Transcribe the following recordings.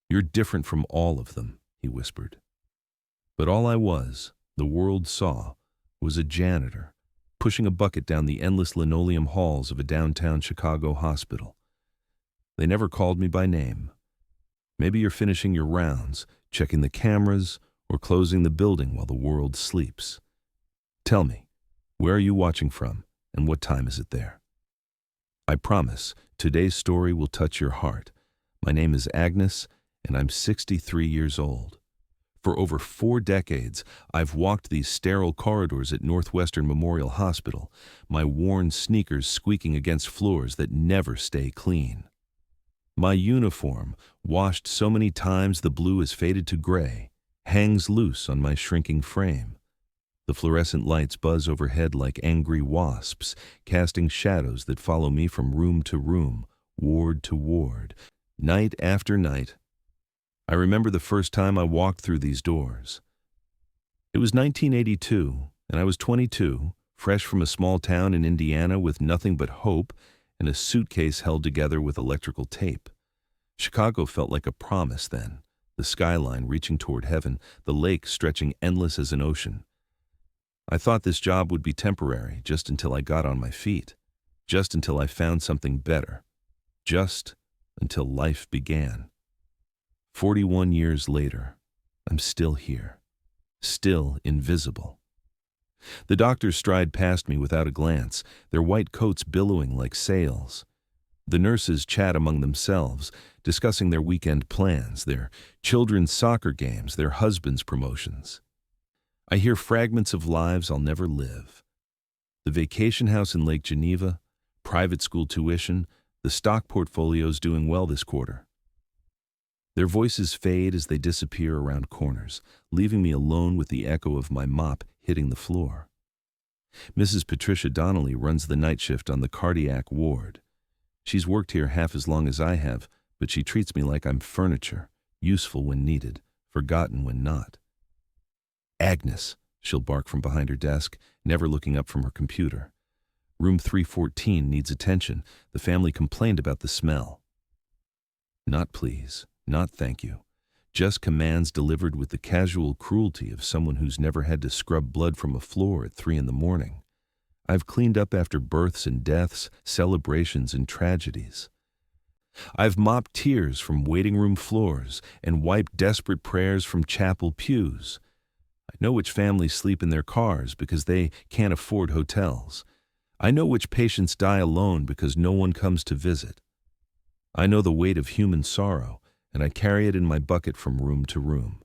"You're different from all of them," he whispered. But all I was, the world saw, was a janitor, pushing a bucket down the endless linoleum halls of a downtown Chicago hospital. They never called me by name. Maybe you're finishing your rounds, checking the cameras, or closing the building while the world sleeps. Tell me, where are you watching from, and what time is it there? I promise, today's story will touch your heart. My name is Agnes, and I'm 63 years old. For over 4 decades, I've walked these sterile corridors at Northwestern Memorial Hospital, my worn sneakers squeaking against floors that never stay clean. My uniform, washed so many times the blue has faded to gray, hangs loose on my shrinking frame. The fluorescent lights buzz overhead like angry wasps, casting shadows that follow me from room to room, ward to ward, night after night. I remember the first time I walked through these doors. It was 1982, and I was 22, fresh from a small town in Indiana with nothing but hope and a suitcase held together with electrical tape. Chicago felt like a promise then, the skyline reaching toward heaven, the lake stretching endless as an ocean. I thought this job would be temporary, just until I got on my feet, just until I found something better, just until life began. 41 years later, I'm still here, still invisible. The doctors stride past me without a glance, their white coats billowing like sails. The nurses chat among themselves, discussing their weekend plans, their children's soccer games, their husbands' promotions. I hear fragments of lives I'll never live. The vacation house in Lake Geneva, private school tuition, the stock portfolios doing well this quarter. Their voices fade as they disappear around corners, leaving me alone with the echo of my mop hitting the floor. Mrs. Patricia Donnelly runs the night shift on the cardiac ward. She's worked here half as long as I have, but she treats me like I'm furniture, useful when needed, forgotten when not. "Agnes," she'll bark from behind her desk, never looking up from her computer. "Room 314 needs attention. The family complained about the smell." Not please, not thank you. Just commands delivered with the casual cruelty of someone who's never had to scrub blood from a floor at 3 a.m. I've cleaned up after births and deaths, celebrations and tragedies. I've mopped tears from waiting room floors and wiped desperate prayers from chapel pews. I know which families sleep in their cars because they can't afford hotels. I know which patients die alone because no one comes to visit. I know the weight of human sorrow, and I carry it in my bucket from room to room.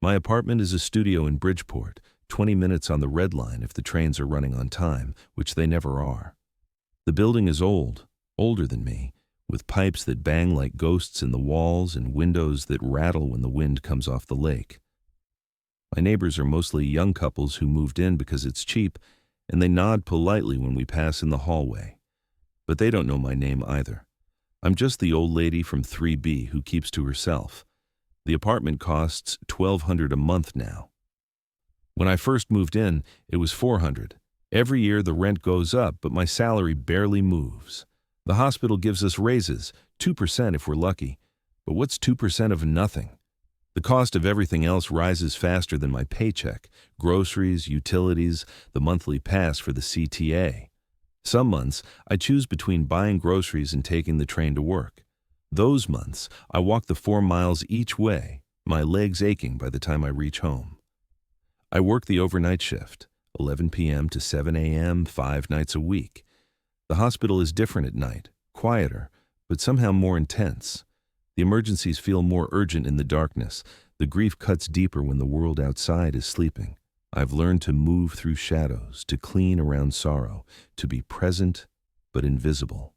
My apartment is a studio in Bridgeport, 20 minutes on the Red Line if the trains are running on time, which they never are. The building is old, older than me, with pipes that bang like ghosts in the walls and windows that rattle when the wind comes off the lake. My neighbors are mostly young couples who moved in because it's cheap, and they nod politely when we pass in the hallway. But they don't know my name either. I'm just the old lady from 3B who keeps to herself. The apartment costs $1,200 a month now. When I first moved in, it was $400. Every year the rent goes up, but my salary barely moves. The hospital gives us raises, 2% if we're lucky. But what's 2% of nothing? The cost of everything else rises faster than my paycheck: groceries, utilities, the monthly pass for the CTA. Some months, I choose between buying groceries and taking the train to work. Those months, I walk the 4 miles each way, my legs aching by the time I reach home. I work the overnight shift, 11 p.m. to 7 a.m., 5 nights a week. The hospital is different at night, quieter, but somehow more intense. The emergencies feel more urgent in the darkness. The grief cuts deeper when the world outside is sleeping. I've learned to move through shadows, to clean around sorrow, to be present but invisible.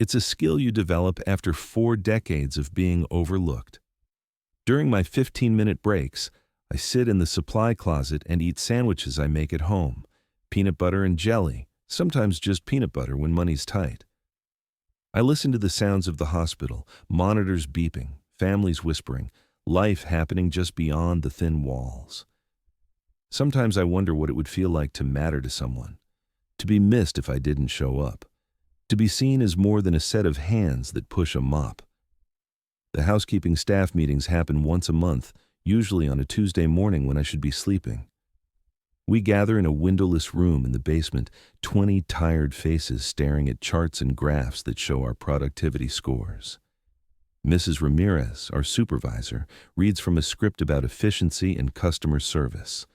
It's a skill you develop after 4 decades of being overlooked. During my 15-minute breaks, I sit in the supply closet and eat sandwiches I make at home. Peanut butter and jelly, sometimes just peanut butter when money's tight. I listen to the sounds of the hospital, monitors beeping, families whispering, life happening just beyond the thin walls. Sometimes I wonder what it would feel like to matter to someone, to be missed if I didn't show up, to be seen as more than a set of hands that push a mop. The housekeeping staff meetings happen once a month, usually on a Tuesday morning when I should be sleeping. We gather in a windowless room in the basement, 20 tired faces staring at charts and graphs that show our productivity scores. Mrs. Ramirez, our supervisor, reads from a script about efficiency and customer service.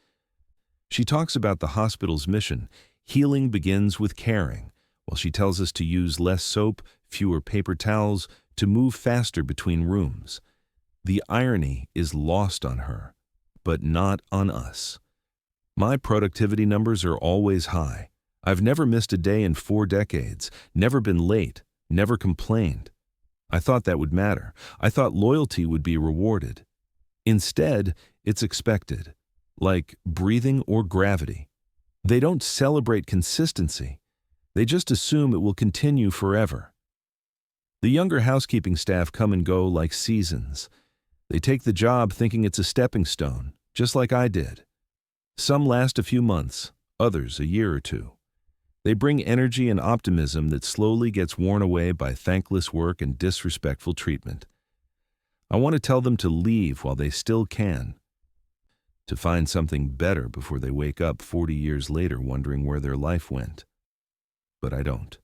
She talks about the hospital's mission, healing begins with caring, while she tells us to use less soap, fewer paper towels, to move faster between rooms. The irony is lost on her, but not on us. My productivity numbers are always high. I've never missed a day in 4 decades, never been late, never complained. I thought that would matter. I thought loyalty would be rewarded. Instead, it's expected, like breathing or gravity. They don't celebrate consistency. They just assume it will continue forever. The younger housekeeping staff come and go like seasons. They take the job thinking it's a stepping stone, just like I did. Some last a few months, others a year or two. They bring energy and optimism that slowly gets worn away by thankless work and disrespectful treatment. I want to tell them to leave while they still can, to find something better before they wake up 40 years later wondering where their life went. But I don't.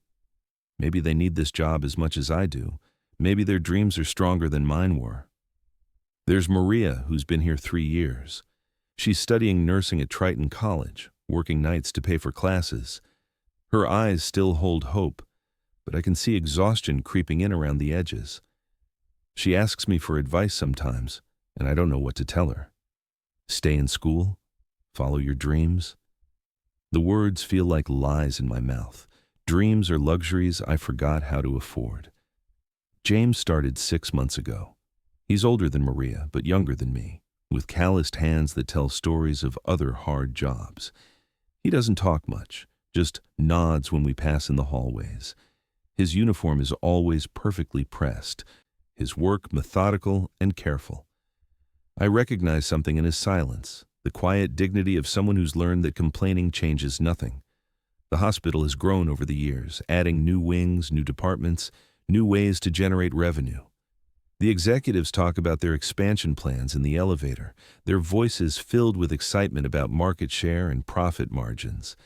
Maybe they need this job as much as I do. Maybe their dreams are stronger than mine were. There's Maria, who's been here 3 years. She's studying nursing at Triton College, working nights to pay for classes. Her eyes still hold hope, but I can see exhaustion creeping in around the edges. She asks me for advice sometimes, and I don't know what to tell her. Stay in school? Follow your dreams? The words feel like lies in my mouth. Dreams are luxuries I forgot how to afford. James started 6 months ago. He's older than Maria, but younger than me, with calloused hands that tell stories of other hard jobs. He doesn't talk much, just nods when we pass in the hallways. His uniform is always perfectly pressed, his work methodical and careful. I recognize something in his silence, the quiet dignity of someone who's learned that complaining changes nothing. The hospital has grown over the years, adding new wings, new departments, new ways to generate revenue. The executives talk about their expansion plans in the elevator, their voices filled with excitement about market share and profit margins.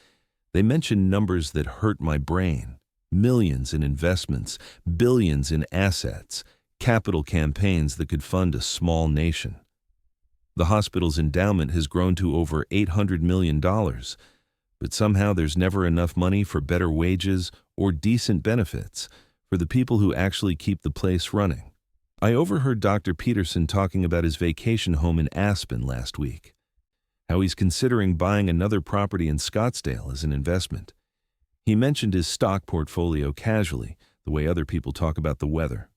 They mention numbers that hurt my brain: millions in investments, billions in assets, capital campaigns that could fund a small nation. The hospital's endowment has grown to over $800 million, but somehow there's never enough money for better wages or decent benefits for the people who actually keep the place running. I overheard Dr. Peterson talking about his vacation home in Aspen last week, how he's considering buying another property in Scottsdale as an investment. He mentioned his stock portfolio casually, the way other people talk about the weather.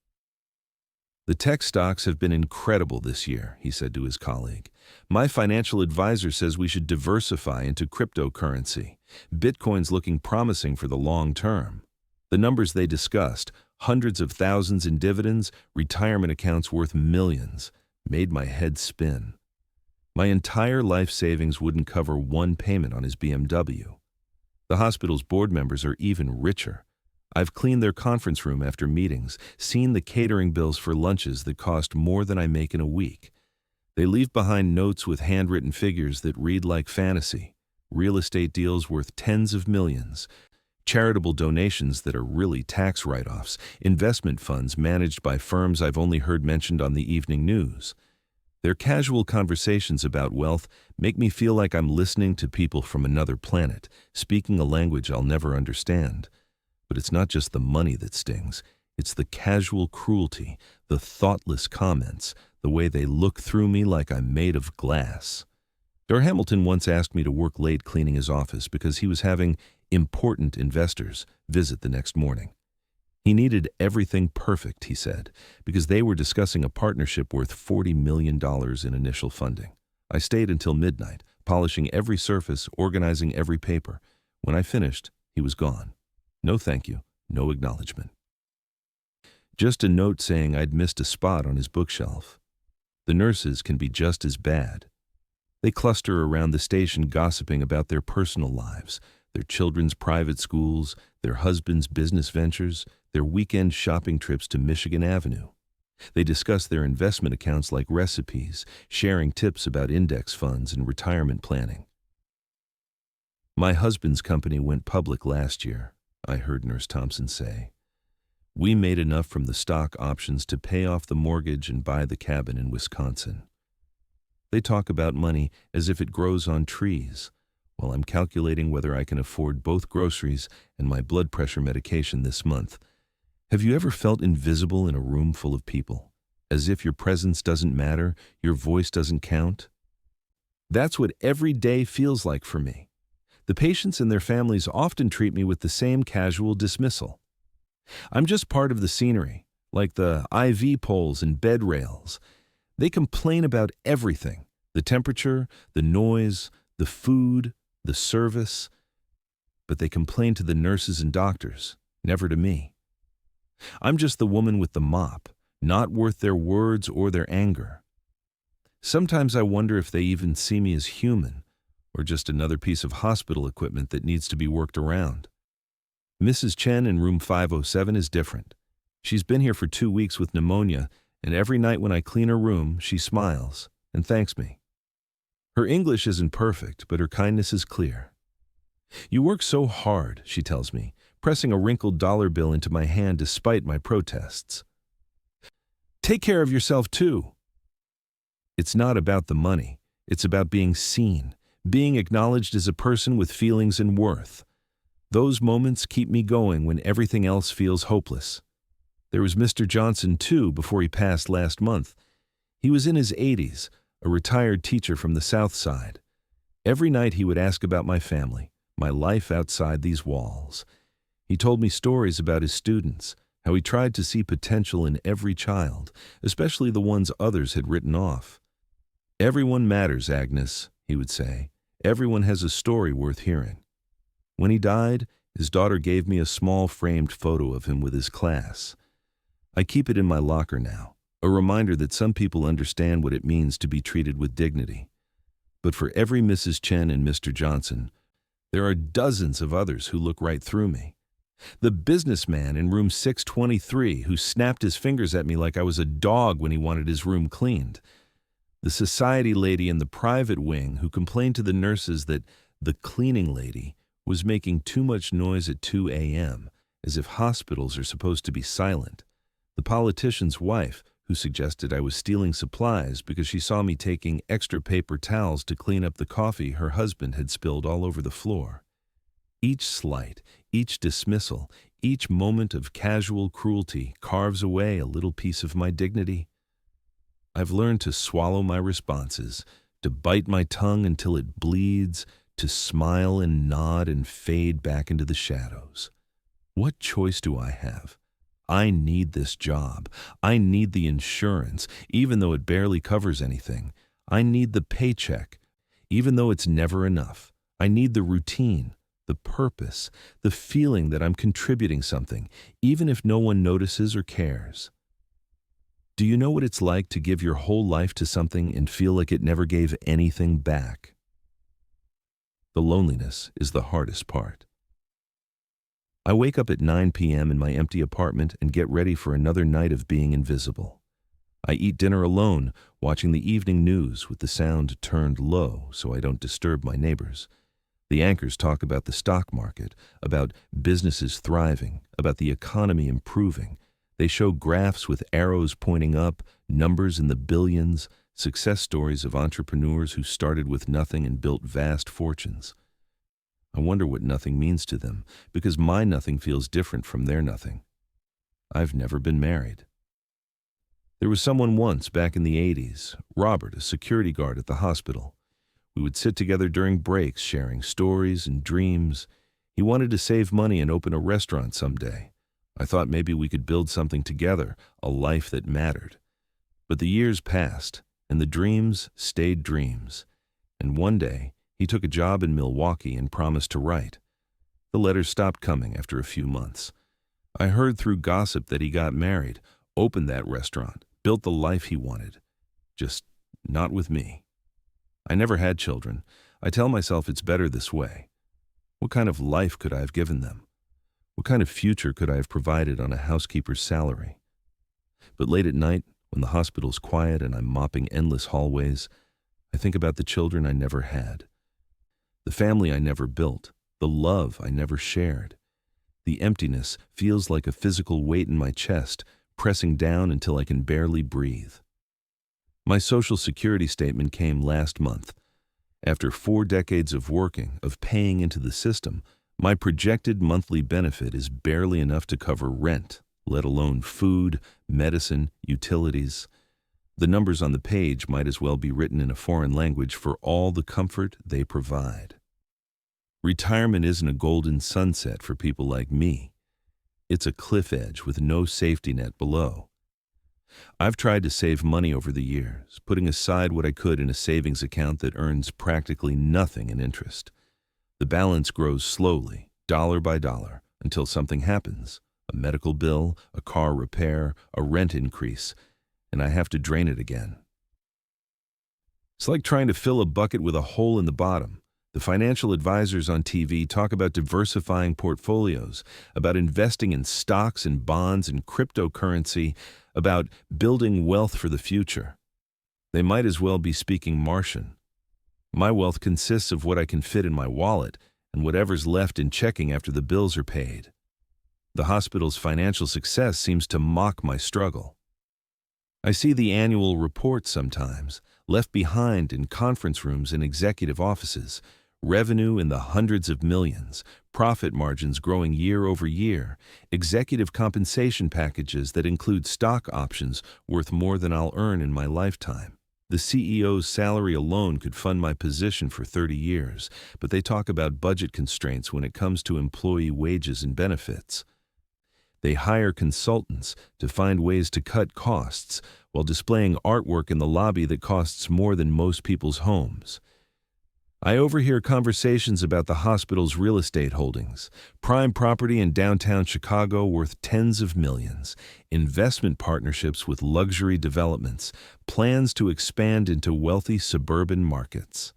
The tech stocks have been incredible this year, he said to his colleague. My financial advisor says we should diversify into cryptocurrency. Bitcoin's looking promising for the long term. The numbers they discussed, hundreds of thousands in dividends, retirement accounts worth millions, made my head spin. My entire life savings wouldn't cover one payment on his BMW. The hospital's board members are even richer. I've cleaned their conference room after meetings, seen the catering bills for lunches that cost more than I make in a week. They leave behind notes with handwritten figures that read like fantasy, real estate deals worth tens of millions, charitable donations that are really tax write-offs, investment funds managed by firms I've only heard mentioned on the evening news. Their casual conversations about wealth make me feel like I'm listening to people from another planet, speaking a language I'll never understand. But it's not just the money that stings. It's the casual cruelty, the thoughtless comments, the way they look through me like I'm made of glass. Dr. Hamilton once asked me to work late cleaning his office because he was having important investors visit the next morning. He needed everything perfect, he said, because they were discussing a partnership worth $40 million in initial funding. I stayed until midnight, polishing every surface, organizing every paper. When I finished, he was gone. No thank you, no acknowledgement. Just a note saying I'd missed a spot on his bookshelf. The nurses can be just as bad. They cluster around the station gossiping about their personal lives, their children's private schools, their husbands' business ventures, their weekend shopping trips to Michigan Avenue. They discuss their investment accounts like recipes, sharing tips about index funds and retirement planning. My husband's company went public last year, I heard Nurse Thompson say. We made enough from the stock options to pay off the mortgage and buy the cabin in Wisconsin. They talk about money as if it grows on trees, while I'm calculating whether I can afford both groceries and my blood pressure medication this month. Have you ever felt invisible in a room full of people? As if your presence doesn't matter, your voice doesn't count? That's what every day feels like for me. The patients and their families often treat me with the same casual dismissal. I'm just part of the scenery, like the IV poles and bed rails. They complain about everything: the temperature, the noise, the food, the service. But they complain to the nurses and doctors, never to me. I'm just the woman with the mop, not worth their words or their anger. Sometimes I wonder if they even see me as human, or just another piece of hospital equipment that needs to be worked around. Mrs. Chen in room 507 is different. She's been here for 2 weeks with pneumonia, and every night when I clean her room, she smiles and thanks me. Her English isn't perfect, but her kindness is clear. You work so hard, she tells me, pressing a wrinkled dollar bill into my hand despite my protests. Take care of yourself too. It's not about the money. It's about being seen, being acknowledged as a person with feelings and worth. Those moments keep me going when everything else feels hopeless. There was Mr. Johnson, too, before he passed last month. He was in his 80s, a retired teacher from the South Side. Every night he would ask about my family, my life outside these walls. He told me stories about his students, how he tried to see potential in every child, especially the ones others had written off. Everyone matters, Agnes, he would say. Everyone has a story worth hearing. When he died, his daughter gave me a small framed photo of him with his class. I keep it in my locker now, a reminder that some people understand what it means to be treated with dignity. But for every Mrs. Chen and Mr. Johnson, there are dozens of others who look right through me. The businessman in room 623 who snapped his fingers at me like I was a dog when he wanted his room cleaned. The society lady in the private wing who complained to the nurses that the cleaning lady was making too much noise at 2 a.m., as if hospitals are supposed to be silent. The politician's wife, who suggested I was stealing supplies because she saw me taking extra paper towels to clean up the coffee her husband had spilled all over the floor. Each slight, each dismissal, each moment of casual cruelty carves away a little piece of my dignity. I've learned to swallow my responses, to bite my tongue until it bleeds, to smile and nod and fade back into the shadows. What choice do I have? I need this job. I need the insurance, even though it barely covers anything. I need the paycheck, even though it's never enough. I need the routine, the purpose, the feeling that I'm contributing something, even if no one notices or cares. Do you know what it's like to give your whole life to something and feel like it never gave anything back? The loneliness is the hardest part. I wake up at 9 p.m. in my empty apartment and get ready for another night of being invisible. I eat dinner alone, watching the evening news with the sound turned low so I don't disturb my neighbors. The anchors talk about the stock market, about businesses thriving, about the economy improving. They show graphs with arrows pointing up, numbers in the billions, success stories of entrepreneurs who started with nothing and built vast fortunes. I wonder what nothing means to them, because my nothing feels different from their nothing. I've never been married. There was someone once back in the 80s, Robert, a security guard at the hospital. We would sit together during breaks, sharing stories and dreams. He wanted to save money and open a restaurant someday. I thought maybe we could build something together, a life that mattered. But the years passed, and the dreams stayed dreams. And one day, he took a job in Milwaukee and promised to write. The letters stopped coming after a few months. I heard through gossip that he got married, opened that restaurant, built the life he wanted. Just not with me. I never had children. I tell myself it's better this way. What kind of life could I have given them? What kind of future could I have provided on a housekeeper's salary? But late at night, when the hospital's quiet and I'm mopping endless hallways, I think about the children I never had, the family I never built, the love I never shared. The emptiness feels like a physical weight in my chest, pressing down until I can barely breathe. My Social Security statement came last month. After 4 decades of working, of paying into the system, my projected monthly benefit is barely enough to cover rent, let alone food, medicine, utilities. The numbers on the page might as well be written in a foreign language for all the comfort they provide. Retirement isn't a golden sunset for people like me. It's a cliff edge with no safety net below. I've tried to save money over the years, putting aside what I could in a savings account that earns practically nothing in interest. The balance grows slowly, dollar by dollar, until something happens. A medical bill, a car repair, a rent increase, and I have to drain it again. It's like trying to fill a bucket with a hole in the bottom. The financial advisors on TV talk about diversifying portfolios, about investing in stocks and bonds and cryptocurrency, about building wealth for the future. They might as well be speaking Martian. My wealth consists of what I can fit in my wallet and whatever's left in checking after the bills are paid. The hospital's financial success seems to mock my struggle. I see the annual reports sometimes, left behind in conference rooms and executive offices, revenue in the hundreds of millions, profit margins growing year over year, executive compensation packages that include stock options worth more than I'll earn in my lifetime. The CEO's salary alone could fund my position for 30 years, but they talk about budget constraints when it comes to employee wages and benefits. They hire consultants to find ways to cut costs while displaying artwork in the lobby that costs more than most people's homes. I overhear conversations about the hospital's real estate holdings, prime property in downtown Chicago worth tens of millions, investment partnerships with luxury developments, plans to expand into wealthy suburban markets.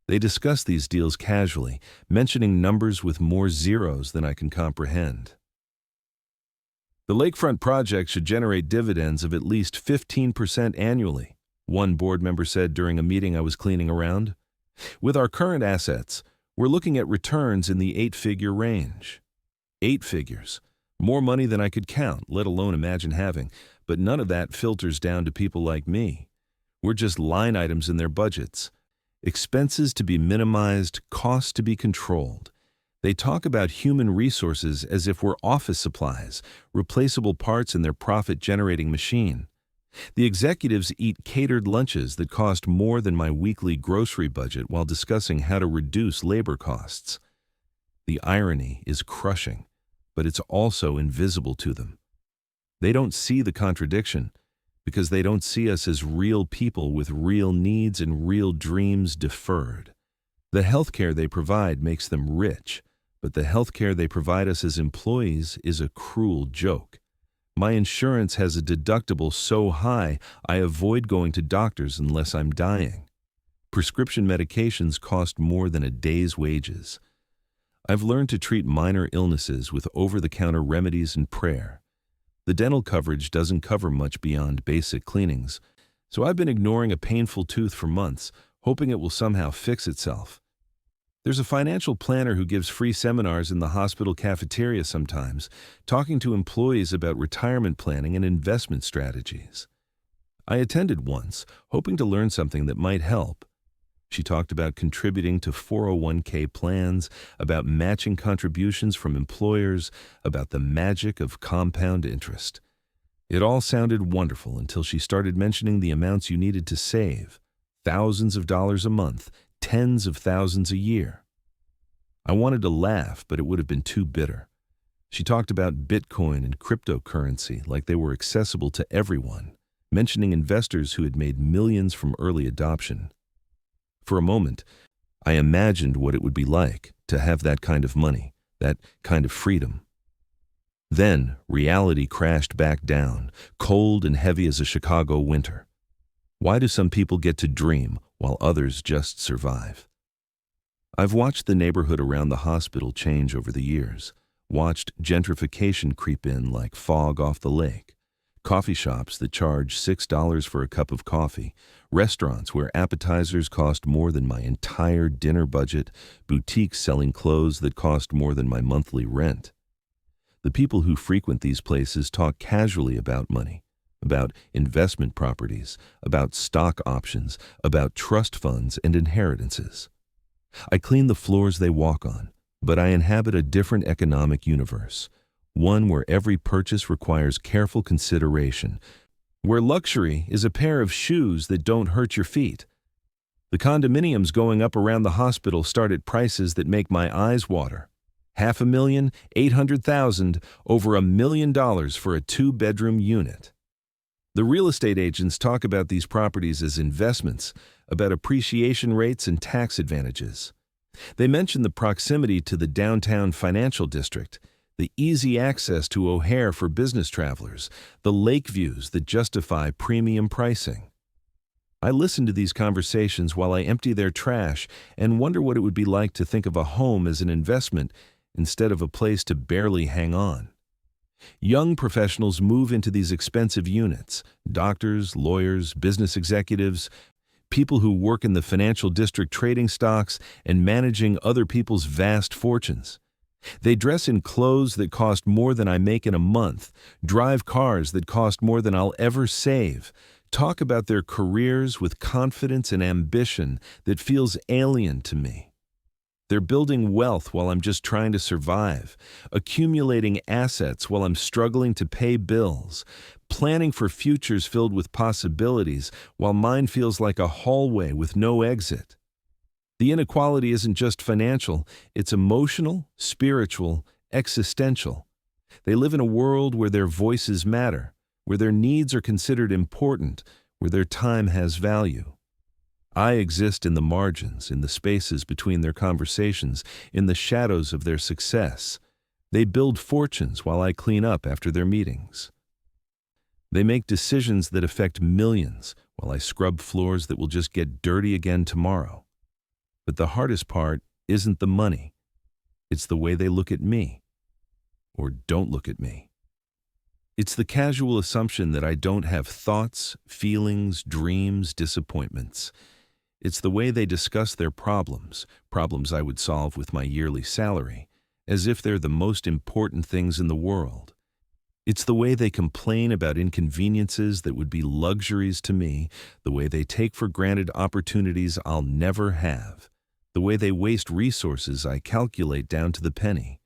They discuss these deals casually, mentioning numbers with more zeros than I can comprehend. The lakefront project should generate dividends of at least 15% annually, one board member said during a meeting I was cleaning around. With our current assets, we're looking at returns in the 8-figure range. 8 figures. More money than I could count, let alone imagine having, but none of that filters down to people like me. We're just line items in their budgets. Expenses to be minimized, costs to be controlled. They talk about human resources as if we're office supplies, replaceable parts in their profit-generating machine. The executives eat catered lunches that cost more than my weekly grocery budget while discussing how to reduce labor costs. The irony is crushing, but it's also invisible to them. They don't see the contradiction because they don't see us as real people with real needs and real dreams deferred. The healthcare they provide makes them rich, but the healthcare they provide us as employees is a cruel joke. My insurance has a deductible so high I avoid going to doctors unless I'm dying. Prescription medications cost more than a day's wages. I've learned to treat minor illnesses with over-the-counter remedies and prayer. The dental coverage doesn't cover much beyond basic cleanings, so I've been ignoring a painful tooth for months, hoping it will somehow fix itself. There's a financial planner who gives free seminars in the hospital cafeteria sometimes, talking to employees about retirement planning and investment strategies. I attended once, hoping to learn something that might help. She talked about contributing to 401k plans, about matching contributions from employers, about the magic of compound interest. It all sounded wonderful until she started mentioning the amounts you needed to save. Thousands of dollars a month, tens of thousands a year. I wanted to laugh, but it would have been too bitter. She talked about Bitcoin and cryptocurrency like they were accessible to everyone, mentioning investors who had made millions from early adoption. For a moment, I imagined what it would be like to have that kind of money, that kind of freedom. Then reality crashed back down, cold and heavy as a Chicago winter. Why do some people get to dream while others just survive? I've watched the neighborhood around the hospital change over the years, watched gentrification creep in like fog off the lake. Coffee shops that charge $6 for a cup of coffee, restaurants where appetizers cost more than my entire dinner budget, boutiques selling clothes that cost more than my monthly rent. The people who frequent these places talk casually about money, about investment properties, about stock options, about trust funds and inheritances. I clean the floors they walk on, but I inhabit a different economic universe, one where every purchase requires careful consideration, where luxury is a pair of shoes that don't hurt your feet. The condominiums going up around the hospital start at prices that make my eyes water. $500,000, $800,000, over $1 million for a 2-bedroom unit. The real estate agents talk about these properties as investments, about appreciation rates and tax advantages. They mention the proximity to the downtown financial district, the easy access to O'Hare for business travelers, the lake views that justify premium pricing. I listen to these conversations while I empty their trash and wonder what it would be like to think of a home as an investment instead of a place to barely hang on. Young professionals move into these expensive units: doctors, lawyers, business executives, people who work in the financial district trading stocks and managing other people's vast fortunes. They dress in clothes that cost more than I make in a month, drive cars that cost more than I'll ever save, talk about their careers with confidence and ambition that feels alien to me. They're building wealth while I'm just trying to survive, accumulating assets while I'm struggling to pay bills, planning for futures filled with possibilities while mine feels like a hallway with no exit. The inequality isn't just financial, it's emotional, spiritual, existential. They live in a world where their voices matter, where their needs are considered important, where their time has value. I exist in the margins, in the spaces between their conversations, in the shadows of their success. They build fortunes while I clean up after their meetings. They make decisions that affect millions while I scrub floors that will just get dirty again tomorrow. But the hardest part isn't the money. It's the way they look at me, or don't look at me. It's the casual assumption that I don't have thoughts, feelings, dreams, disappointments. It's the way they discuss their problems I would solve with my yearly salary, as if they're the most important things in the world. It's the way they complain about inconveniences that would be luxuries to me, the way they take for granted opportunities I'll never have, the way they waste resources I calculate down to the penny.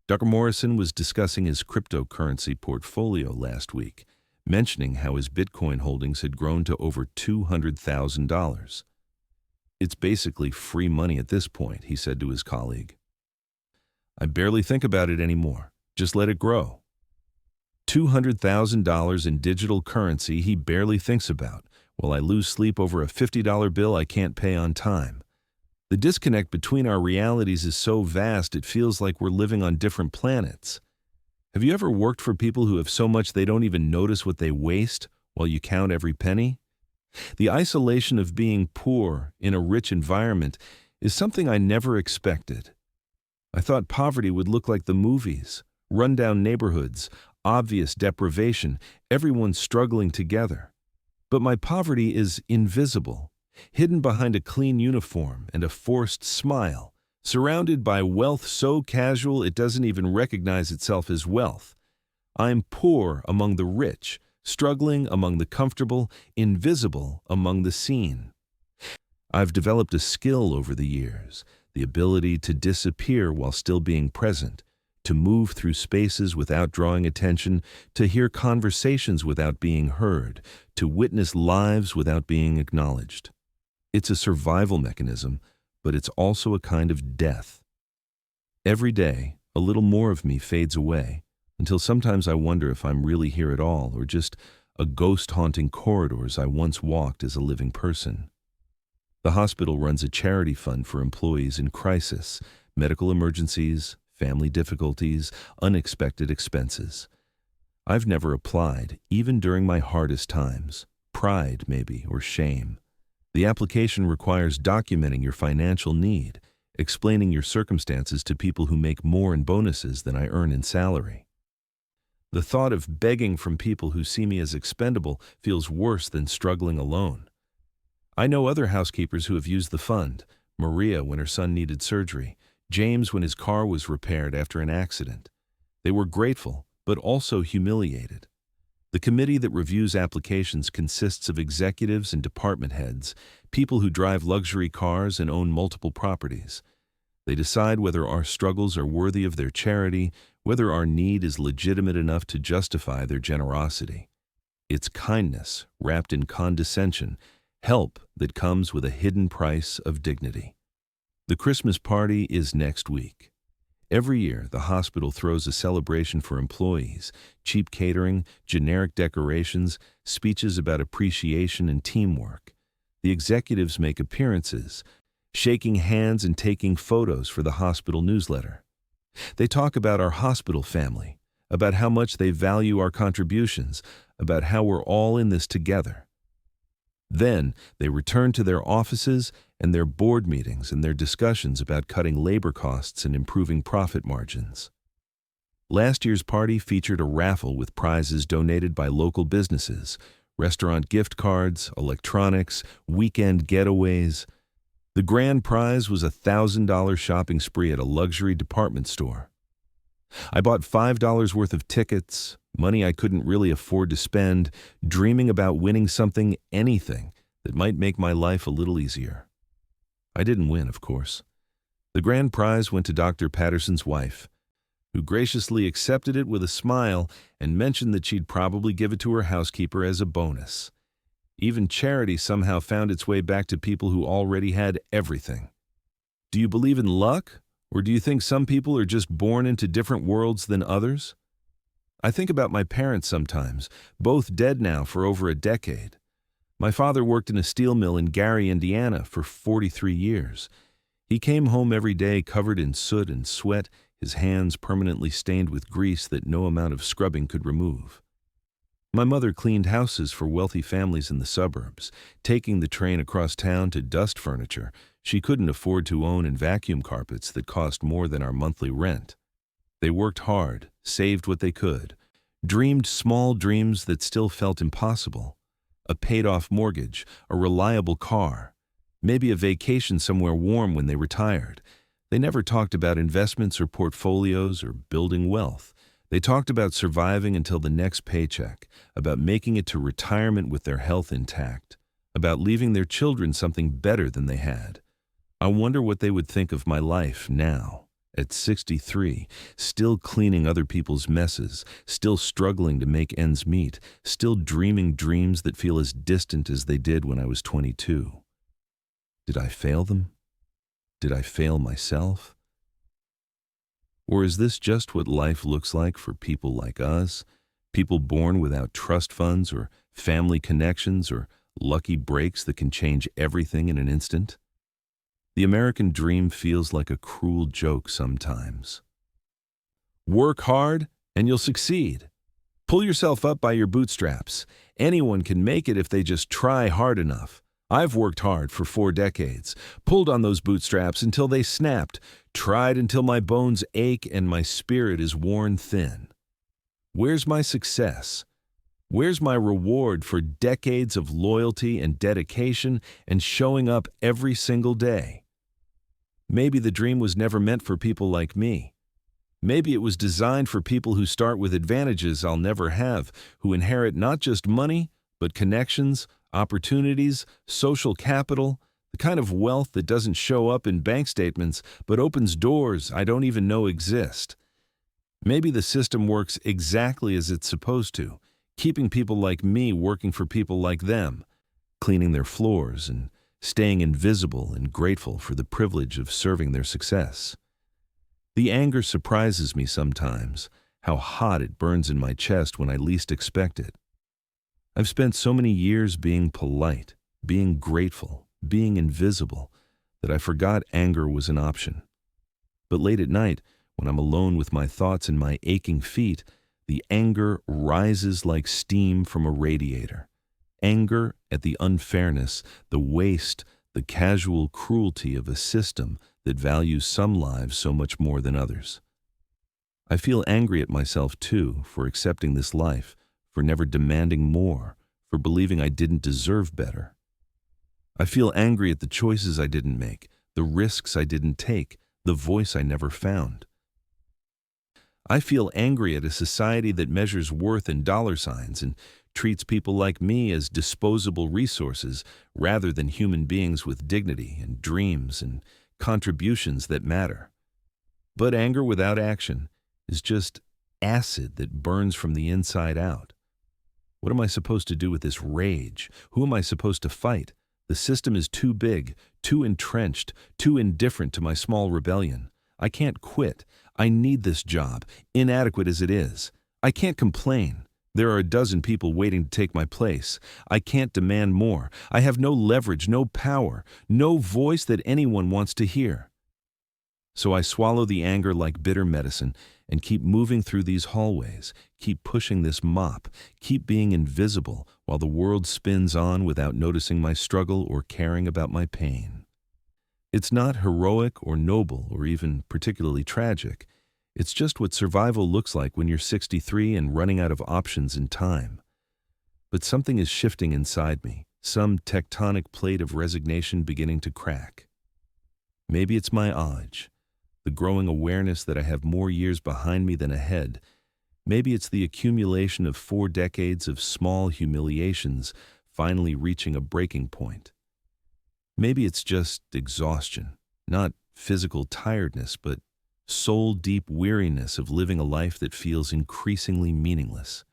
Dr. Morrison was discussing his cryptocurrency portfolio last week, mentioning how his Bitcoin holdings had grown to over $200,000. It's basically free money at this point, he said to his colleague. I barely think about it anymore. Just let it grow. $200,000 in digital currency he barely thinks about, while I lose sleep over a $50 bill I can't pay on time. The disconnect between our realities is so vast it feels like we're living on different planets. Have you ever worked for people who have so much they don't even notice what they waste while you count every penny? The isolation of being poor in a rich environment is something I never expected. I thought poverty would look like the movies, rundown neighborhoods, obvious deprivation, everyone struggling together. But my poverty is invisible, hidden behind a clean uniform and a forced smile, surrounded by wealth so casual it doesn't even recognize itself as wealth. I'm poor among the rich, struggling among the comfortable, invisible among the seen. I've developed a skill over the years, the ability to disappear while still being present, to move through spaces without drawing attention, to hear conversations without being heard, to witness lives without being acknowledged. It's a survival mechanism, but it's also a kind of death. Every day, a little more of me fades away, until sometimes I wonder if I'm really here at all, or just a ghost haunting corridors I once walked as a living person. The hospital runs a charity fund for employees in crisis, medical emergencies, family difficulties, unexpected expenses. I've never applied, even during my hardest times. Pride, maybe, or shame. The application requires documenting your financial need, explaining your circumstances to people who make more in bonuses than I earn in salary. The thought of begging from people who see me as expendable feels worse than struggling alone. I know other housekeepers who have used the fund: Maria when her son needed surgery, James when his car was repaired after an accident. They were grateful, but also humiliated. The committee that reviews applications consists of executives and department heads, people who drive luxury cars and own multiple properties. They decide whether our struggles are worthy of their charity, whether our need is legitimate enough to justify their generosity. It's kindness wrapped in condescension, help that comes with a hidden price of dignity. The Christmas party is next week. Every year, the hospital throws a celebration for employees: cheap catering, generic decorations, speeches about appreciation and teamwork. The executives make appearances, shaking hands and taking photos for the hospital newsletter. They talk about our hospital family, about how much they value our contributions, about how we're all in this together. Then they return to their offices and their board meetings and their discussions about cutting labor costs and improving profit margins. Last year's party featured a raffle with prizes donated by local businesses: restaurant gift cards, electronics, weekend getaways. The grand prize was a $1,000 shopping spree at a luxury department store. I bought $5 worth of tickets, money I couldn't really afford to spend, dreaming about winning something, anything, that might make my life a little easier. I didn't win, of course. The grand prize went to Dr. Patterson's wife, who graciously accepted it with a smile and mentioned that she'd probably give it to her housekeeper as a bonus. Even charity somehow found its way back to people who already had everything. Do you believe in luck, or do you think some people are just born into different worlds than others? I think about my parents sometimes, both dead now for over a decade. My father worked in a steel mill in Gary, Indiana for 43 years. He came home every day covered in soot and sweat, his hands permanently stained with grease that no amount of scrubbing could remove. My mother cleaned houses for wealthy families in the suburbs, taking the train across town to dust furniture she couldn't afford to own and vacuum carpets that cost more than our monthly rent. They worked hard, saved what they could, dreamed small dreams that still felt impossible: a paid-off mortgage, a reliable car, maybe a vacation somewhere warm when they retired. They never talked about investments or portfolios or building wealth. They talked about surviving until the next paycheck, about making it to retirement with their health intact, about leaving their children something better than they had. I wonder what they would think of my life now, at 63, still cleaning other people's messes, still struggling to make ends meet, still dreaming dreams that feel as distant as they did when I was 22. Did I fail them? Did I fail myself? Or is this just what life looks like for people like us, people born without trust funds or family connections or lucky breaks that can change everything in an instant? The American dream feels like a cruel joke sometimes. Work hard and you'll succeed. Pull yourself up by your bootstraps. Anyone can make it if they just try hard enough. I've worked hard for 4 decades, pulled on those bootstraps until they snapped, tried until my bones ache and my spirit is worn thin. Where's my success? Where's my reward for decades of loyalty and dedication and showing up every single day? Maybe the dream was never meant for people like me. Maybe it was designed for people who start with advantages I'll never have, who inherit not just money, but connections, opportunities, social capital, the kind of wealth that doesn't show up in bank statements but opens doors I don't even know exist. Maybe the system works exactly as it's supposed to, keeping people like me working for people like them, cleaning their floors and staying invisible and grateful for the privilege of serving their success. The anger surprises me sometimes, how hot it burns in my chest when I least expect it. I've spent so many years being polite, being grateful, being invisible, that I forgot anger was an option. But late at night, when I'm alone with my thoughts and my aching feet, the anger rises like steam from a radiator. Anger at the unfairness, the waste, the casual cruelty of a system that values some lives so much more than others. I feel angry at myself, too, for accepting this life, for never demanding more, for believing I didn't deserve better. I feel angry at the choices I didn't make, the risks I didn't take, the voice I never found. I feel angry at a society that measures worth in dollar signs and treats people like me as disposable resources rather than human beings with dignity and dreams and contributions that matter. But anger without action is just acid that burns from the inside out. What am I supposed to do with this rage? Who am I supposed to fight? The system is too big, too entrenched, too indifferent to my small rebellion. I can't quit. I need this job, inadequate as it is. I can't complain. There are a dozen people waiting to take my place. I can't demand more. I have no leverage, no power, no voice that anyone wants to hear. So I swallow the anger like bitter medicine and keep moving through these hallways, keep pushing this mop, keep being invisible while the world spins on without noticing my struggle or caring about my pain. It's not heroic or noble or even particularly tragic. It's just what survival looks like when you're 63 and running out of options and time. But something is shifting inside me, some tectonic plate of resignation beginning to crack. Maybe it's my age, the growing awareness that I have more years behind me than ahead. Maybe it's the accumulation of 4 decades of small humiliations finally reaching a breaking point. Maybe it's just exhaustion, not physical tiredness, but soul-deep weariness of living a life that feels increasingly meaningless.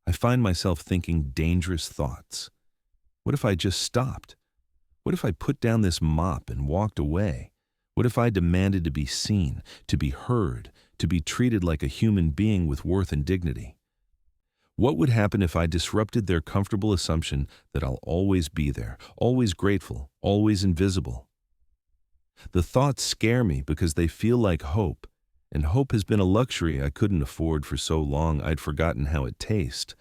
I find myself thinking dangerous thoughts. What if I just stopped? What if I put down this mop and walked away? What if I demanded to be seen, to be heard, to be treated like a human being with worth and dignity? What would happen if I disrupted their comfortable assumption that I'll always be there, always grateful, always invisible? The thoughts scare me because they feel like hope, and hope has been a luxury I couldn't afford for so long I'd forgotten how it tastes.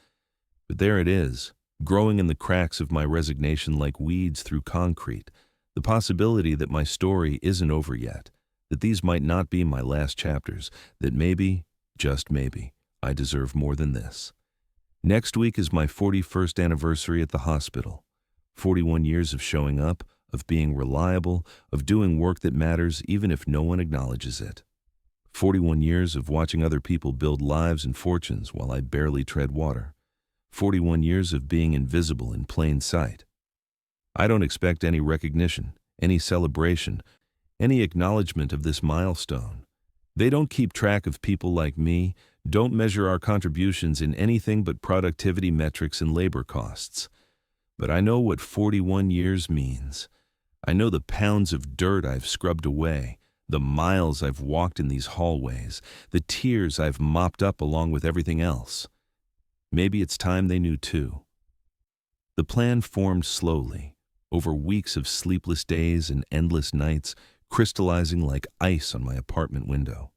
But there it is, growing in the cracks of my resignation like weeds through concrete, the possibility that my story isn't over yet, that these might not be my last chapters, that maybe, just maybe, I deserve more than this. Next week is my 41st anniversary at the hospital. 41 years of showing up, of being reliable, of doing work that matters even if no one acknowledges it. 41 years of watching other people build lives and fortunes while I barely tread water. 41 years of being invisible in plain sight. I don't expect any recognition, any celebration, any acknowledgement of this milestone. They don't keep track of people like me, don't measure our contributions in anything but productivity metrics and labor costs. But I know what 41 years means. I know the pounds of dirt I've scrubbed away, the miles I've walked in these hallways, the tears I've mopped up along with everything else. Maybe it's time they knew too. The plan formed slowly, over weeks of sleepless days and endless nights, crystallizing like ice on my apartment window.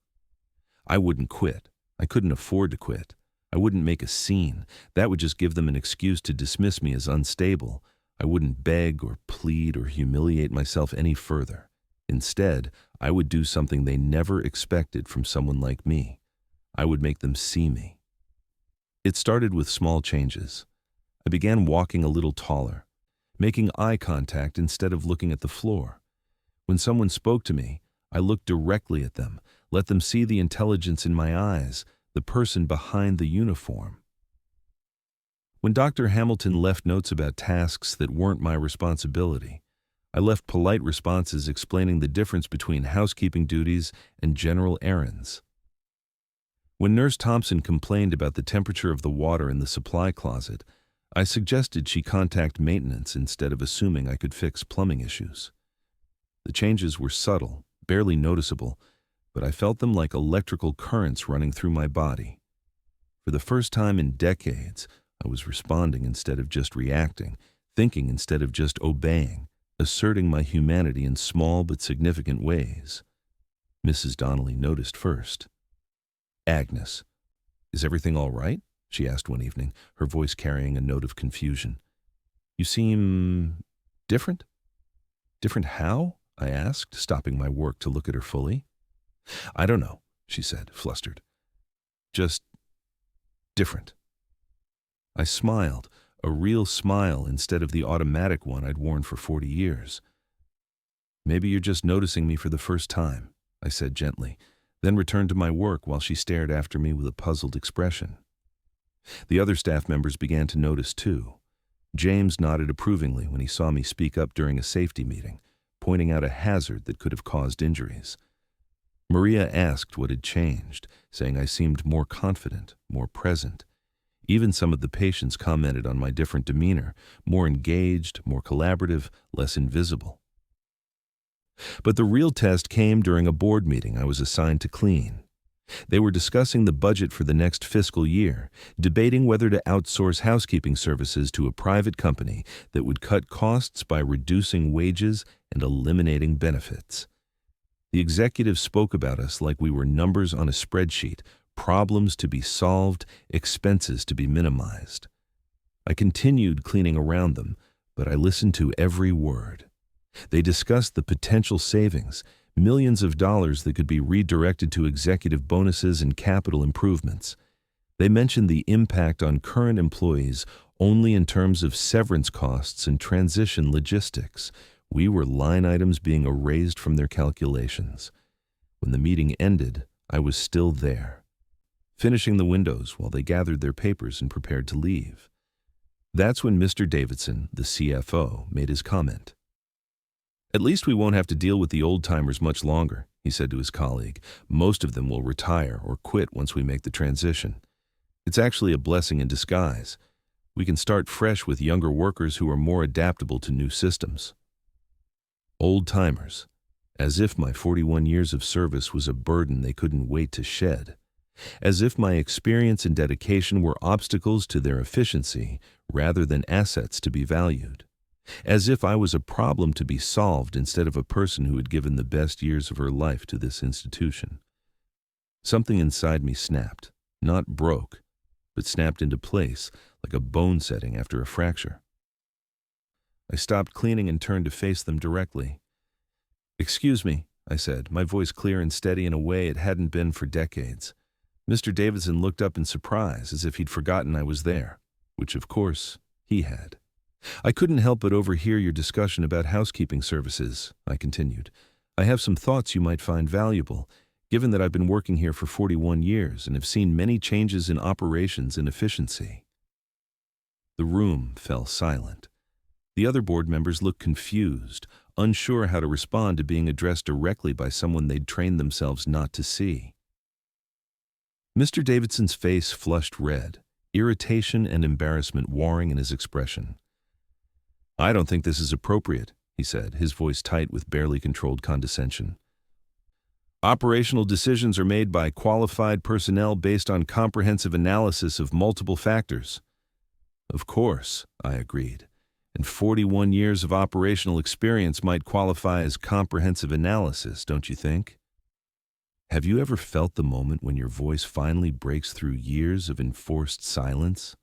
I wouldn't quit. I couldn't afford to quit. I wouldn't make a scene. That would just give them an excuse to dismiss me as unstable. I wouldn't beg or plead or humiliate myself any further. Instead, I would do something they never expected from someone like me. I would make them see me. It started with small changes. I began walking a little taller, making eye contact instead of looking at the floor. When someone spoke to me, I looked directly at them, let them see the intelligence in my eyes, the person behind the uniform. When Dr. Hamilton left notes about tasks that weren't my responsibility, I left polite responses explaining the difference between housekeeping duties and general errands. When Nurse Thompson complained about the temperature of the water in the supply closet, I suggested she contact maintenance instead of assuming I could fix plumbing issues. The changes were subtle, barely noticeable, but I felt them like electrical currents running through my body. For the first time in decades, I was responding instead of just reacting, thinking instead of just obeying, asserting my humanity in small but significant ways. Mrs. Donnelly noticed first. "Agnes, is everything all right?" she asked one evening, her voice carrying a note of confusion. "You seem different." "Different how?" I asked, stopping my work to look at her fully. "I don't know. she said, flustered. Just different. I smiled, a real smile instead of the automatic one I'd worn for 40 years. Maybe you're just noticing me for the first time, I said gently, then returned to my work while she stared after me with a puzzled expression. The other staff members began to notice too. James nodded approvingly when he saw me speak up during a safety meeting, pointing out a hazard that could have caused injuries. Maria asked what had changed, saying I seemed more confident, more present. Even some of the patients commented on my different demeanor, more engaged, more collaborative, less invisible. But the real test came during a board meeting I was assigned to clean. They were discussing the budget for the next fiscal year, debating whether to outsource housekeeping services to a private company that would cut costs by reducing wages and eliminating benefits. The executives spoke about us like we were numbers on a spreadsheet, problems to be solved, expenses to be minimized. I continued cleaning around them, but I listened to every word. They discussed the potential savings, millions of dollars that could be redirected to executive bonuses and capital improvements. They mentioned the impact on current employees only in terms of severance costs and transition logistics. We were line items being erased from their calculations. When the meeting ended, I was still there, finishing the windows while they gathered their papers and prepared to leave. That's when Mr. Davidson, the CFO, made his comment. "At least we won't have to deal with the old-timers much longer," he said to his colleague. "Most of them will retire or quit once we make the transition. It's actually a blessing in disguise. We can start fresh with younger workers who are more adaptable to new systems." Old-timers, as if my 41 years of service was a burden they couldn't wait to shed. As if my experience and dedication were obstacles to their efficiency rather than assets to be valued. As if I was a problem to be solved instead of a person who had given the best years of her life to this institution. Something inside me snapped, not broke, but snapped into place like a bone setting after a fracture. I stopped cleaning and turned to face them directly. "Excuse me," I said, my voice clear and steady in a way it hadn't been for decades. Mr. Davidson looked up in surprise, as if he'd forgotten I was there, which, of course, he had. "I couldn't help but overhear your discussion about housekeeping services," I continued. "I have some thoughts you might find valuable, given that I've been working here for 41 years and have seen many changes in operations and efficiency." The room fell silent. The other board members looked confused, unsure how to respond to being addressed directly by someone they'd trained themselves not to see. Mr. Davidson's face flushed red, irritation and embarrassment warring in his expression. "I don't think this is appropriate," he said, his voice tight with barely controlled condescension. "Operational decisions are made by qualified personnel based on comprehensive analysis of multiple factors." "Of course," I agreed, "and 41 years of operational experience might qualify as comprehensive analysis, don't you think?" Have you ever felt the moment when your voice finally breaks through years of enforced silence?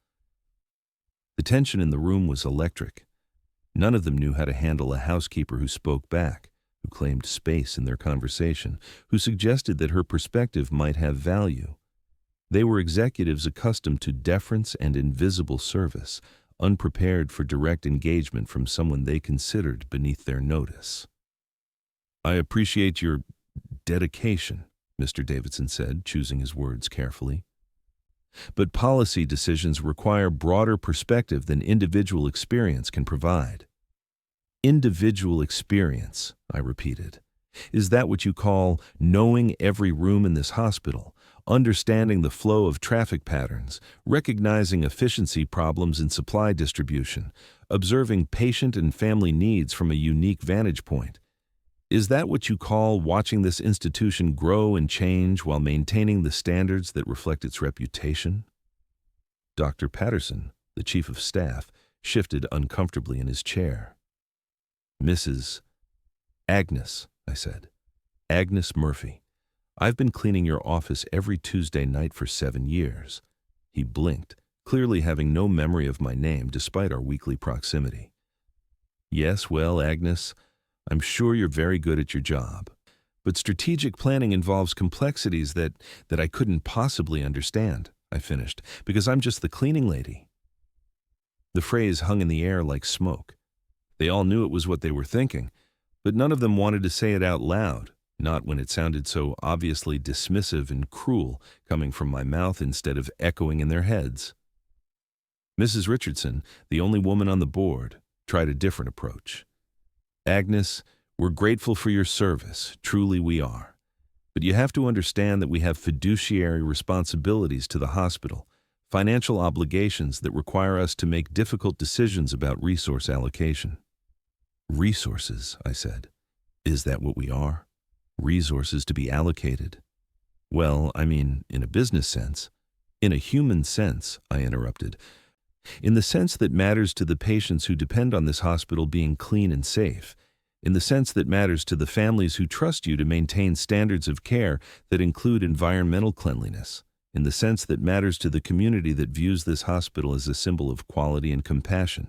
The tension in the room was electric. None of them knew how to handle a housekeeper who spoke back, who claimed space in their conversation, who suggested that her perspective might have value. They were executives accustomed to deference and invisible service, unprepared for direct engagement from someone they considered beneath their notice. "I appreciate your dedication," Mr. Davidson said, choosing his words carefully. "But policy decisions require broader perspective than individual experience can provide." "Individual experience," I repeated. "Is that what you call knowing every room in this hospital, understanding the flow of traffic patterns, recognizing efficiency problems in supply distribution, observing patient and family needs from a unique vantage point? Is that what you call watching this institution grow and change while maintaining the standards that reflect its reputation?" Dr. Patterson, the chief of staff, shifted uncomfortably in his chair. "Mrs. Agnes," I said. "Agnes Murphy. I've been cleaning your office every Tuesday night for 7 years. He blinked, clearly having no memory of my name despite our weekly proximity. "Yes, well, Agnes, I'm sure you're very good at your job. But strategic planning involves complexities that I couldn't possibly understand, I finished, because I'm just the cleaning lady. The phrase hung in the air like smoke. They all knew it was what they were thinking, but none of them wanted to say it out loud, not when it sounded so obviously dismissive and cruel coming from my mouth instead of echoing in their heads. Mrs. Richardson, the only woman on the board, tried a different approach. Agnes, we're grateful for your service, truly we are. But you have to understand that we have fiduciary responsibilities to the hospital, financial obligations that require us to make difficult decisions about resource allocation. Resources, I said. Is that what we are? Resources to be allocated? Well, I mean, in a business sense. In a human sense, I interrupted. In the sense that matters to the patients who depend on this hospital being clean and safe. In the sense that matters to the families who trust you to maintain standards of care that include environmental cleanliness. In the sense that matters to the community that views this hospital as a symbol of quality and compassion.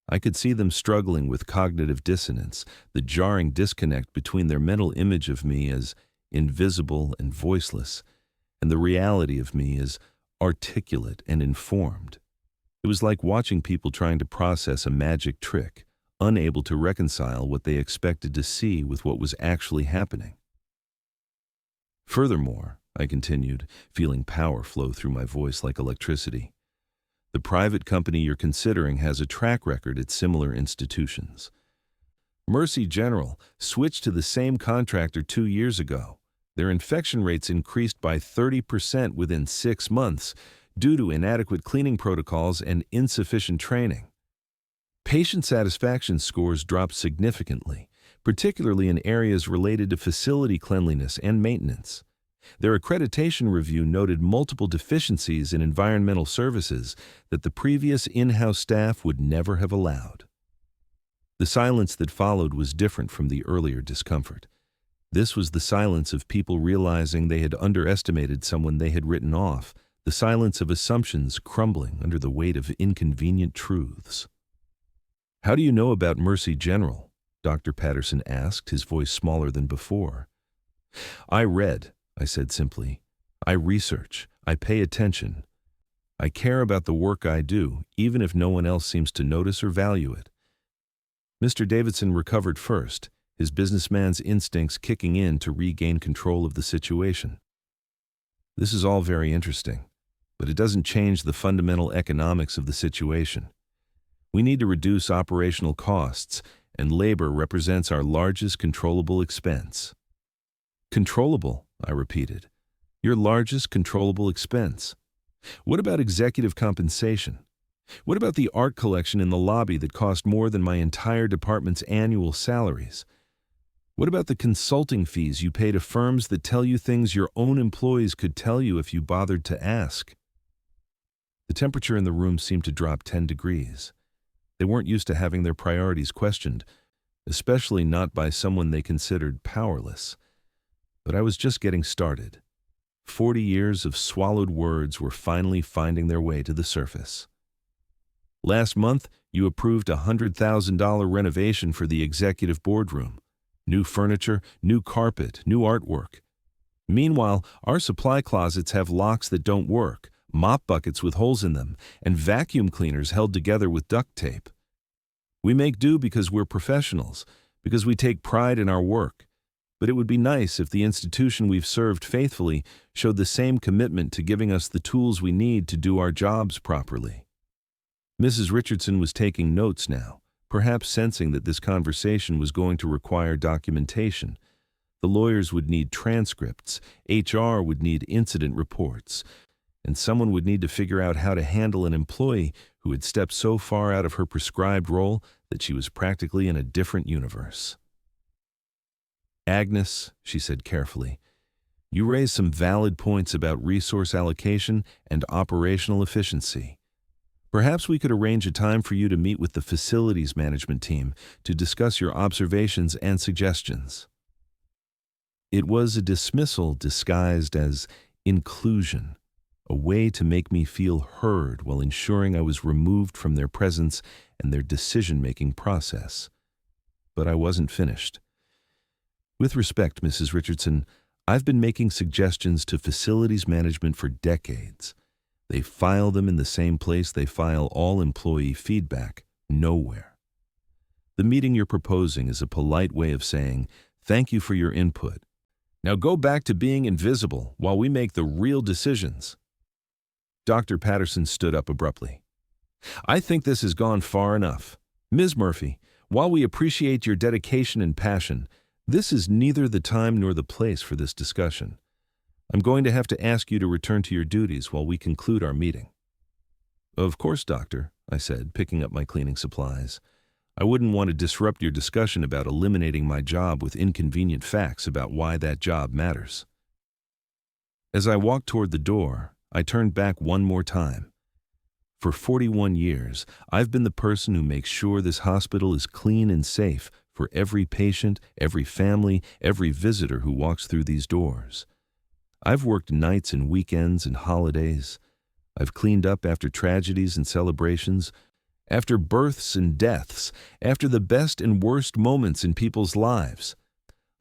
I could see them struggling with cognitive dissonance, the jarring disconnect between their mental image of me as invisible and voiceless, and the reality of me as articulate and informed. It was like watching people trying to process a magic trick, unable to reconcile what they expected to see with what was actually happening. Furthermore, I continued, feeling power flow through my voice like electricity, the private company you're considering has a track record at similar institutions. Mercy General switched to the same contractor 2 years ago. Their infection rates increased by 30% within 6 months due to inadequate cleaning protocols and insufficient training. Patient satisfaction scores dropped significantly, particularly in areas related to facility cleanliness and maintenance. Their accreditation review noted multiple deficiencies in environmental services that the previous in-house staff would never have allowed. The silence that followed was different from the earlier discomfort. This was the silence of people realizing they had underestimated someone they had written off, the silence of assumptions crumbling under the weight of inconvenient truths. "How do you know about Mercy General?" Dr. Patterson asked, his voice smaller than before. "I read," I said simply. "I research. I pay attention. I care about the work I do, even if no one else seems to notice or value it." Mr. Davidson recovered first, his businessman's instincts kicking in to regain control of the situation. "This is all very interesting, but it doesn't change the fundamental economics of the situation. We need to reduce operational costs, and labor represents our largest controllable expense." "Controllable," I repeated. "Your largest controllable expense. What about executive compensation? What about the art collection in the lobby that cost more than my entire department's annual salaries? What about the consulting fees you pay to firms that tell you things your own employees could tell you if you bothered to ask?" The temperature in the room seemed to drop 10 degrees. They weren't used to having their priorities questioned, especially not by someone they considered powerless. But I was just getting started. 40 years of swallowed words were finally finding their way to the surface. "Last month, you approved a $100,000 renovation for the executive boardroom. New furniture, new carpet, new artwork. Meanwhile, our supply closets have locks that don't work, mop buckets with holes in them, and vacuum cleaners held together with duct tape. We make do because we're professionals, because we take pride in our work. But it would be nice if the institution we've served faithfully showed the same commitment to giving us the tools we need to do our jobs properly." Mrs. Richardson was taking notes now, perhaps sensing that this conversation was going to require documentation. The lawyers would need transcripts, HR would need incident reports, and someone would need to figure out how to handle an employee who had stepped so far out of her prescribed role that she was practically in a different universe. "Agnes," she said carefully, "you raised some valid points about resource allocation and operational efficiency. Perhaps we could arrange a time for you to meet with the facilities management team to discuss your observations and suggestions." It was a dismissal disguised as inclusion, a way to make me feel heard while ensuring I was removed from their presence and their decision-making process. But I wasn't finished. With respect, Mrs. Richardson, I've been making suggestions to facilities management for decades. They file them in the same place they file all employee feedback, nowhere. The meeting you're proposing is a polite way of saying, thank you for your input. Now go back to being invisible while we make the real decisions. Dr. Patterson stood up abruptly. I think this has gone far enough. Ms. Murphy, while we appreciate your dedication and passion, this is neither the time nor the place for this discussion. I'm going to have to ask you to return to your duties while we conclude our meeting. Of course, Doctor, I said, picking up my cleaning supplies. I wouldn't want to disrupt your discussion about eliminating my job with inconvenient facts about why that job matters. As I walked toward the door, I turned back one more time. For 41 years, I've been the person who makes sure this hospital is clean and safe for every patient, every family, every visitor who walks through these doors. I've worked nights and weekends and holidays. I've cleaned up after tragedies and celebrations, after births and deaths, after the best and worst moments in people's lives.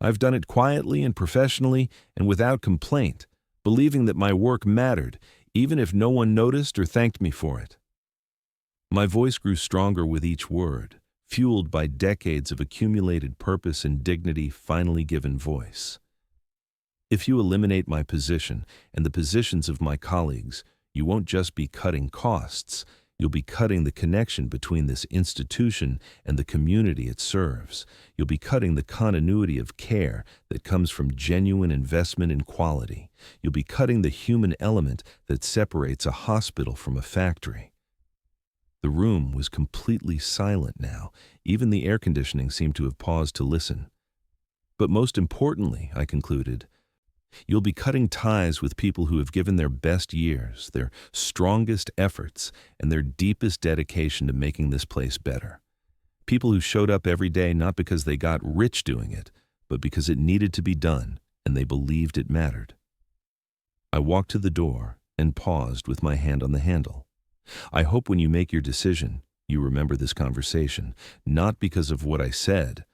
I've done it quietly and professionally and without complaint, believing that my work mattered, even if no one noticed or thanked me for it. My voice grew stronger with each word, fueled by decades of accumulated purpose and dignity finally given voice. If you eliminate my position and the positions of my colleagues, you won't just be cutting costs, you'll be cutting the connection between this institution and the community it serves. You'll be cutting the continuity of care that comes from genuine investment in quality. You'll be cutting the human element that separates a hospital from a factory. The room was completely silent now. Even the air conditioning seemed to have paused to listen. But most importantly, I concluded, you'll be cutting ties with people who have given their best years, their strongest efforts, and their deepest dedication to making this place better. People who showed up every day not because they got rich doing it, but because it needed to be done and they believed it mattered. I walked to the door and paused with my hand on the handle. I hope when you make your decision, you remember this conversation, not because of what I said,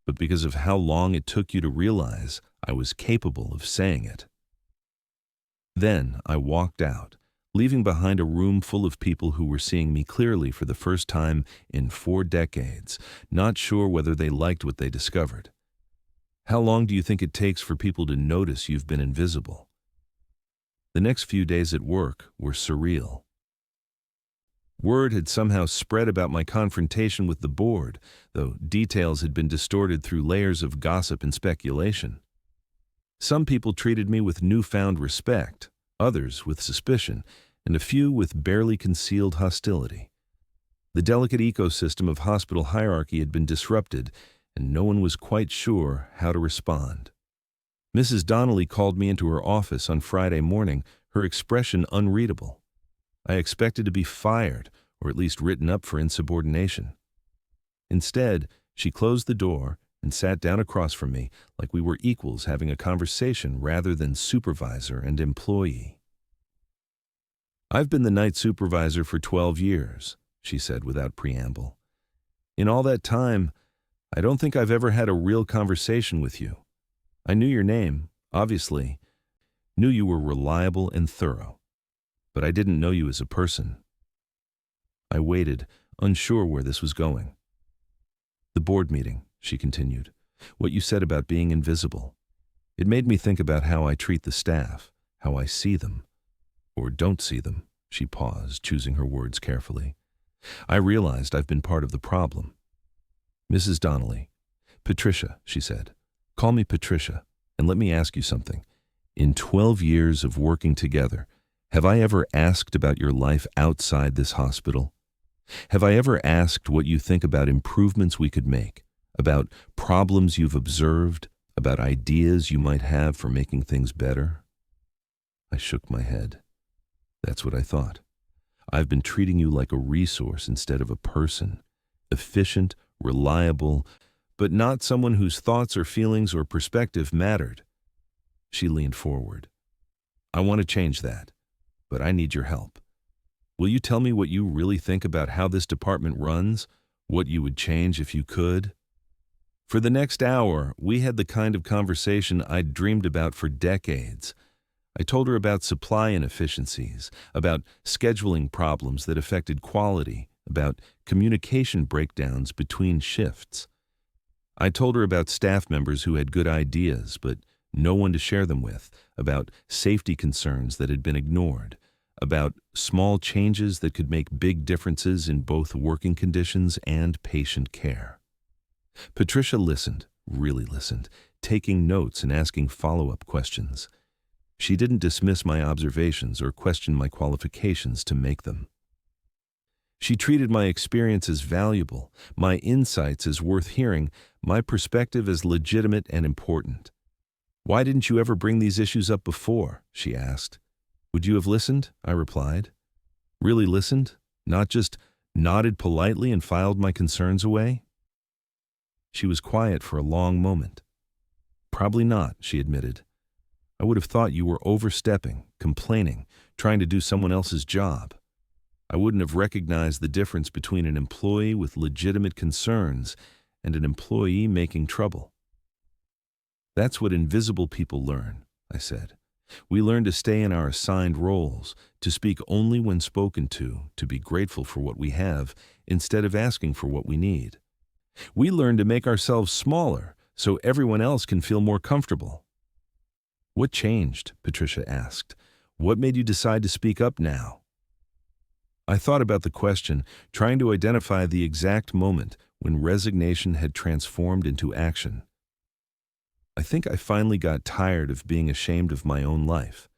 but because of how long it took you to realize I was capable of saying it. Then I walked out, leaving behind a room full of people who were seeing me clearly for the first time in 4 decades, not sure whether they liked what they discovered. How long do you think it takes for people to notice you've been invisible? The next few days at work were surreal. Word had somehow spread about my confrontation with the board, though details had been distorted through layers of gossip and speculation. Some people treated me with newfound respect, others with suspicion, and a few with barely concealed hostility. The delicate ecosystem of hospital hierarchy had been disrupted, and no one was quite sure how to respond. Mrs. Donnelly called me into her office on Friday morning, her expression unreadable. I expected to be fired, or at least written up for insubordination. Instead, she closed the door and sat down across from me like we were equals having a conversation rather than supervisor and employee. I've been the night supervisor for 12 years, she said without preamble. In all that time, I don't think I've ever had a real conversation with you. I knew your name, obviously, knew you were reliable and thorough, but I didn't know you as a person. I waited, unsure where this was going. The board meeting, she continued, what you said about being invisible. It made me think about how I treat the staff, how I see them, or don't see them. She paused, choosing her words carefully. I realized I've been part of the problem. Mrs. Donnelly, Patricia, she said, call me Patricia, and let me ask you something. In 12 years of working together, have I ever asked about your life outside this hospital? Have I ever asked what you think about improvements we could make, about problems you've observed, about ideas you might have for making things better? I shook my head. That's what I thought. I've been treating you like a resource instead of a person, efficient, reliable, but not someone whose thoughts or feelings or perspective mattered. She leaned forward. I want to change that, but I need your help. Will you tell me what you really think about how this department runs? What you would change if you could? For the next hour, we had the kind of conversation I'd dreamed about for decades. I told her about supply inefficiencies, about scheduling problems that affected quality, about communication breakdowns between shifts. I told her about staff members who had good ideas, but no one to share them with, about safety concerns that had been ignored, about small changes that could make big differences in both working conditions and patient care. Patricia listened, really listened, taking notes and asking follow-up questions. She didn't dismiss my observations or question my qualifications to make them. She treated my experience as valuable, my insights as worth hearing, my perspective as legitimate and important. "Why didn't you ever bring these issues up before?" she asked. "Would you have listened?" I replied. "Really listened? Not just nodded politely and filed my concerns away?" She was quiet for a long moment. "Probably not," she admitted. "I would have thought you were overstepping, complaining, trying to do someone else's job. I wouldn't have recognized the difference between an employee with legitimate concerns and an employee making trouble." "That's what invisible people learn," I said. "We learn to stay in our assigned roles, to speak only when spoken to be grateful for what we have instead of asking for what we need. We learn to make ourselves smaller so everyone else can feel more comfortable." "What changed?" Patricia asked. "What made you decide to speak up now?" I thought about the question, trying to identify the exact moment when resignation had transformed into action. I think I finally got tired of being ashamed of my own life,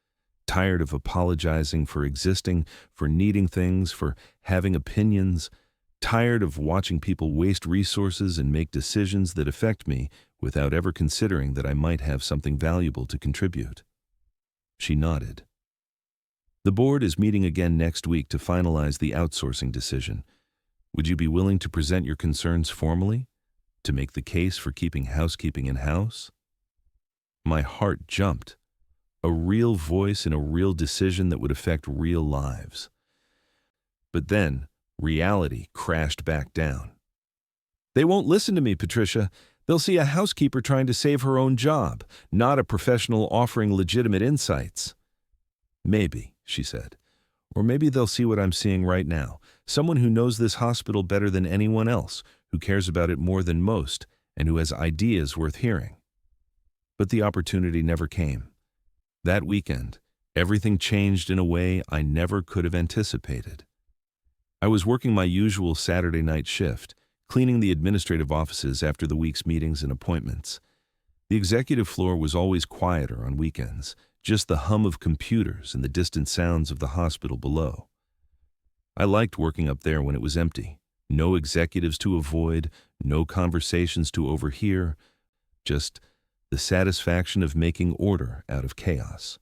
tired of apologizing for existing, for needing things, for having opinions, tired of watching people waste resources and make decisions that affect me without ever considering that I might have something valuable to contribute. She nodded. "The board is meeting again next week to finalize the outsourcing decision. Would you be willing to present your concerns formally, to make the case for keeping housekeeping in-house?" My heart jumped. A real voice in a real decision that would affect real lives. But then, reality crashed back down. "They won't listen to me, Patricia. They'll see a housekeeper trying to save her own job, not a professional offering legitimate insights." "Maybe," she said. "Or maybe they'll see what I'm seeing right now, someone who knows this hospital better than anyone else, who cares about it more than most, and who has ideas worth hearing." But the opportunity never came. That weekend, everything changed in a way I never could have anticipated. I was working my usual Saturday night shift, cleaning the administrative offices after the week's meetings and appointments. The executive floor was always quieter on weekends, just the hum of computers and the distant sounds of the hospital below. I liked working up there when it was empty. No executives to avoid, no conversations to overhear, just the satisfaction of making order out of chaos.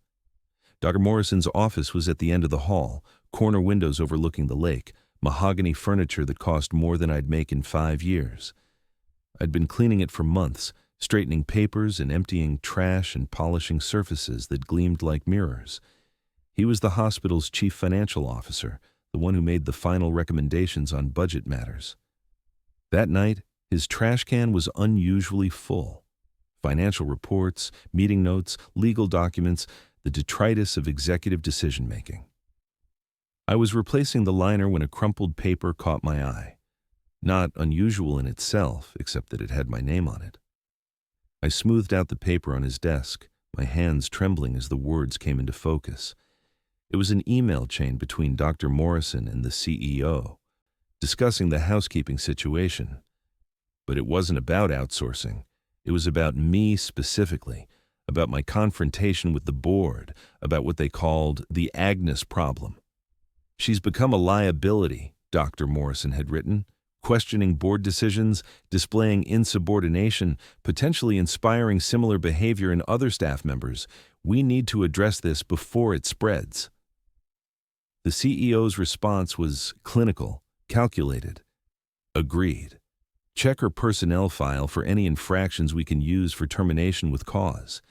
Dr. Morrison's office was at the end of the hall, corner windows overlooking the lake, mahogany furniture that cost more than I'd make in 5 years. I'd been cleaning it for months, straightening papers and emptying trash and polishing surfaces that gleamed like mirrors. He was the hospital's chief financial officer, the one who made the final recommendations on budget matters. That night, his trash can was unusually full. Financial reports, meeting notes, legal documents, the detritus of executive decision-making. I was replacing the liner when a crumpled paper caught my eye. Not unusual in itself, except that it had my name on it. I smoothed out the paper on his desk, my hands trembling as the words came into focus. It was an email chain between Dr. Morrison and the CEO, discussing the housekeeping situation. But it wasn't about outsourcing. It was about me specifically, about my confrontation with the board, about what they called the Agnes problem. "She's become a liability," Dr. Morrison had written, questioning board decisions, displaying insubordination, potentially inspiring similar behavior in other staff members. "We need to address this before it spreads." The CEO's response was clinical, calculated. "Agreed. Check her personnel file for any infractions we can use for termination with cause.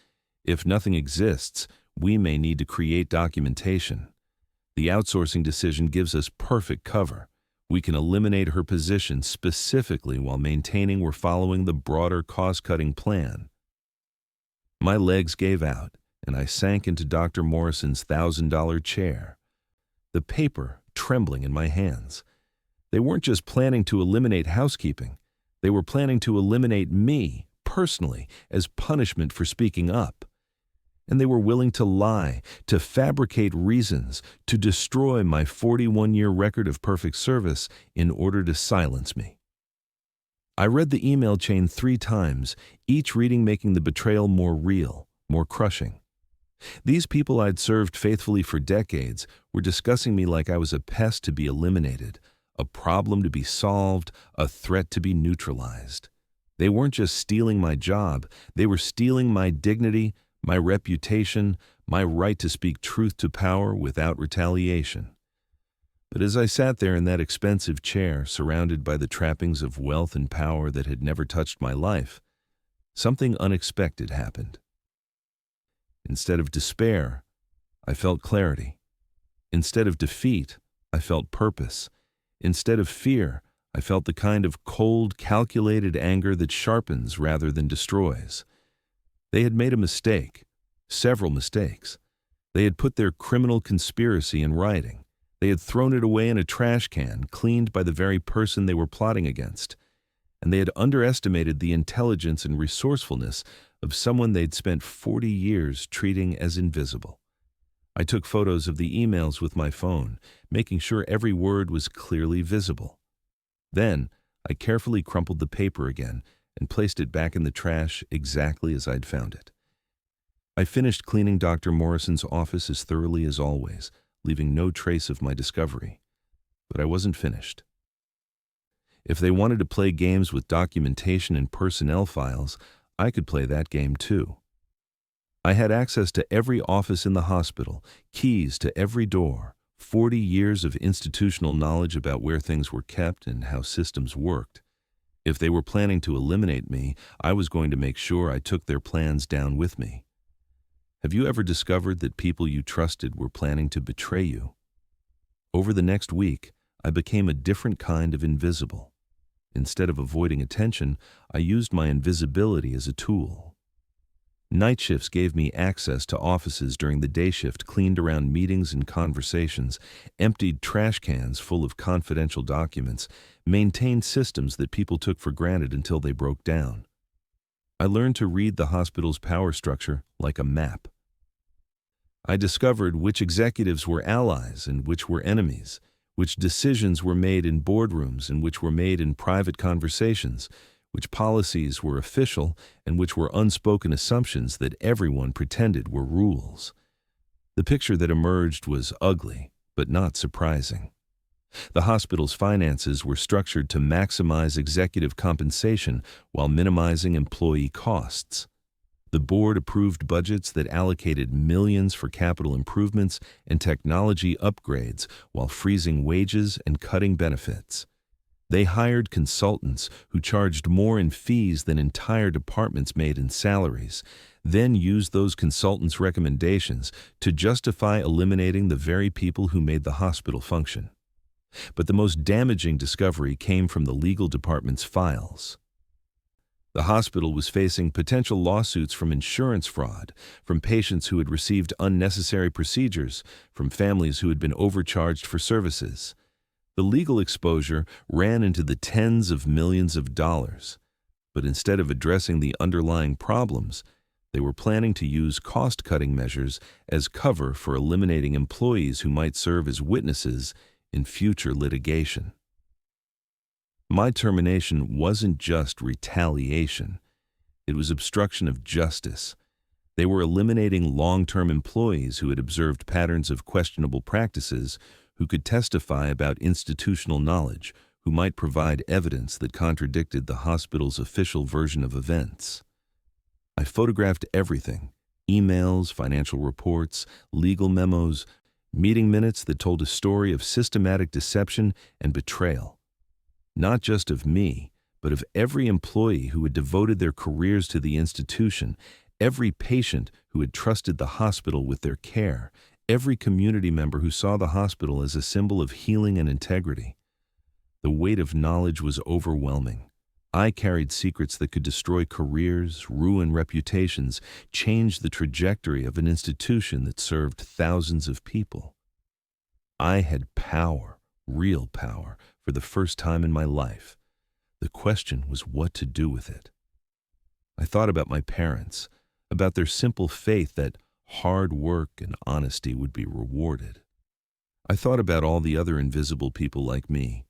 If nothing exists, we may need to create documentation. The outsourcing decision gives us perfect cover. We can eliminate her position specifically while maintaining we're following the broader cost-cutting plan." My legs gave out, and I sank into Dr. Morrison's $1,000 chair, the paper trembling in my hands. They weren't just planning to eliminate housekeeping. They were planning to eliminate me, personally, as punishment for speaking up. And they were willing to lie, to fabricate reasons, to destroy my 41-year record of perfect service in order to silence me. I read the email chain 3 times, each reading making the betrayal more real, more crushing. These people I'd served faithfully for decades were discussing me like I was a pest to be eliminated, a problem to be solved, a threat to be neutralized. They weren't just stealing my job, they were stealing my dignity, my reputation, my right to speak truth to power without retaliation. But as I sat there in that expensive chair, surrounded by the trappings of wealth and power that had never touched my life, something unexpected happened. Instead of despair, I felt clarity. Instead of defeat, I felt purpose. Instead of fear, I felt the kind of cold, calculated anger that sharpens rather than destroys. They had made a mistake, several mistakes. They had put their criminal conspiracy in writing. They had thrown it away in a trash can, cleaned by the very person they were plotting against. And they had underestimated the intelligence and resourcefulness of someone they'd spent 40 years treating as invisible. I took photos of the emails with my phone, making sure every word was clearly visible. Then, I carefully crumpled the paper again and placed it back in the trash exactly as I'd found it. I finished cleaning Dr. Morrison's office as thoroughly as always, leaving no trace of my discovery. But I wasn't finished. If they wanted to play games with documentation and personnel files, I could play that game too. I had access to every office in the hospital, keys to every door, 40 years of institutional knowledge about where things were kept and how systems worked. If they were planning to eliminate me, I was going to make sure I took their plans down with me. Have you ever discovered that people you trusted were planning to betray you? Over the next week, I became a different kind of invisible. Instead of avoiding attention, I used my invisibility as a tool. Night shifts gave me access to offices during the day shift, cleaned around meetings and conversations, emptied trash cans full of confidential documents, maintained systems that people took for granted until they broke down. I learned to read the hospital's power structure like a map. I discovered which executives were allies and which were enemies, which decisions were made in boardrooms and which were made in private conversations, which policies were official and which were unspoken assumptions that everyone pretended were rules. The picture that emerged was ugly, but not surprising. The hospital's finances were structured to maximize executive compensation while minimizing employee costs. The board approved budgets that allocated millions for capital improvements and technology upgrades while freezing wages and cutting benefits. They hired consultants who charged more in fees than entire departments made in salaries, then used those consultants' recommendations to justify eliminating the very people who made the hospital function. But the most damaging discovery came from the legal department's files. The hospital was facing potential lawsuits from insurance fraud, from patients who had received unnecessary procedures, from families who had been overcharged for services. The legal exposure ran into the tens of millions of dollars. But instead of addressing the underlying problems, they were planning to use cost-cutting measures as cover for eliminating employees who might serve as witnesses in future litigation. My termination wasn't just retaliation. It was obstruction of justice. They were eliminating long-term employees who had observed patterns of questionable practices, who could testify about institutional knowledge, who might provide evidence that contradicted the hospital's official version of events. I photographed everything: emails, financial reports, legal memos, meeting minutes that told a story of systematic deception and betrayal. Not just of me, but of every employee who had devoted their careers to the institution, every patient who had trusted the hospital with their care, every community member who saw the hospital as a symbol of healing and integrity. The weight of knowledge was overwhelming. I carried secrets that could destroy careers, ruin reputations, change the trajectory of an institution that served thousands of people. I had power, real power, for the first time in my life. The question was what to do with it. I thought about my parents, about their simple faith that hard work and honesty would be rewarded. I thought about all the other invisible people like me,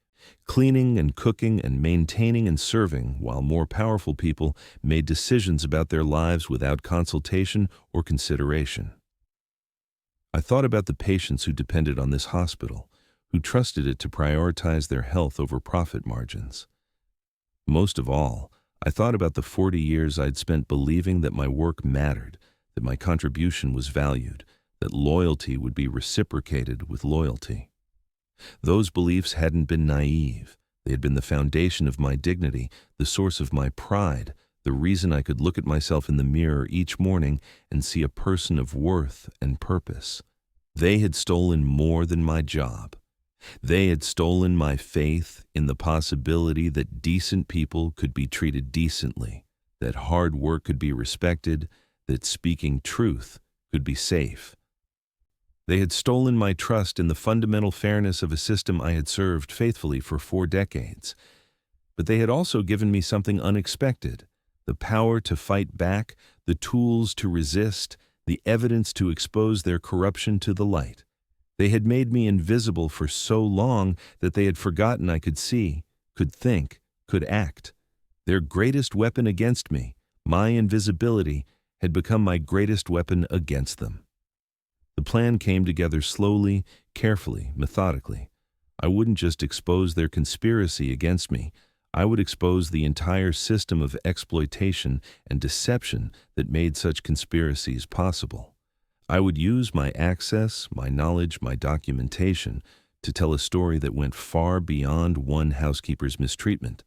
cleaning and cooking and maintaining and serving, while more powerful people made decisions about their lives without consultation or consideration. I thought about the patients who depended on this hospital, who trusted it to prioritize their health over profit margins. Most of all, I thought about the 40 years I'd spent believing that my work mattered, that my contribution was valued, that loyalty would be reciprocated with loyalty. Those beliefs hadn't been naive. They had been the foundation of my dignity, the source of my pride, the reason I could look at myself in the mirror each morning and see a person of worth and purpose. They had stolen more than my job. They had stolen my faith in the possibility that decent people could be treated decently, that hard work could be respected, that speaking truth could be safe. They had stolen my trust in the fundamental fairness of a system I had served faithfully for 4 decades. But they had also given me something unexpected, the power to fight back, the tools to resist, the evidence to expose their corruption to the light. They had made me invisible for so long that they had forgotten I could see, could think, could act. Their greatest weapon against me, my invisibility, had become my greatest weapon against them. The plan came together slowly, carefully, methodically. I wouldn't just expose their conspiracy against me. I would expose the entire system of exploitation and deception that made such conspiracies possible. I would use my access, my knowledge, my documentation to tell a story that went far beyond one housekeeper's mistreatment.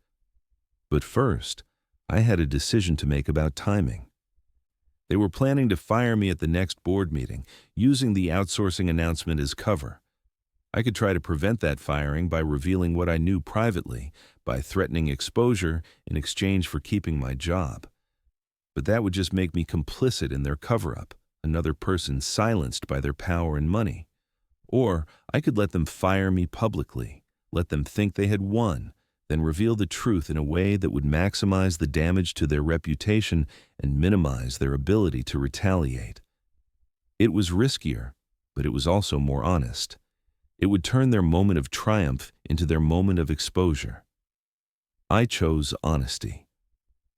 But first, I had a decision to make about timing. They were planning to fire me at the next board meeting, using the outsourcing announcement as cover. I could try to prevent that firing by revealing what I knew privately, by threatening exposure in exchange for keeping my job. But that would just make me complicit in their cover-up, another person silenced by their power and money. Or I could let them fire me publicly, let them think they had won, then reveal the truth in a way that would maximize the damage to their reputation and minimize their ability to retaliate. It was riskier, but it was also more honest. It would turn their moment of triumph into their moment of exposure. I chose honesty.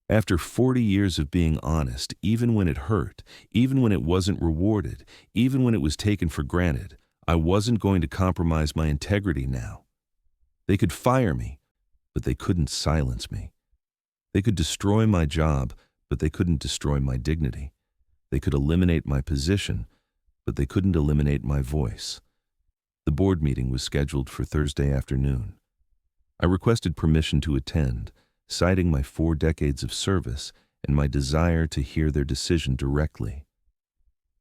After 40 years of being honest, even when it hurt, even when it wasn't rewarded, even when it was taken for granted, I wasn't going to compromise my integrity now. They could fire me, but they couldn't silence me. They could destroy my job, but they couldn't destroy my dignity. They could eliminate my position, but they couldn't eliminate my voice. The board meeting was scheduled for Thursday afternoon. I requested permission to attend, citing my 4 decades of service and my desire to hear their decision directly.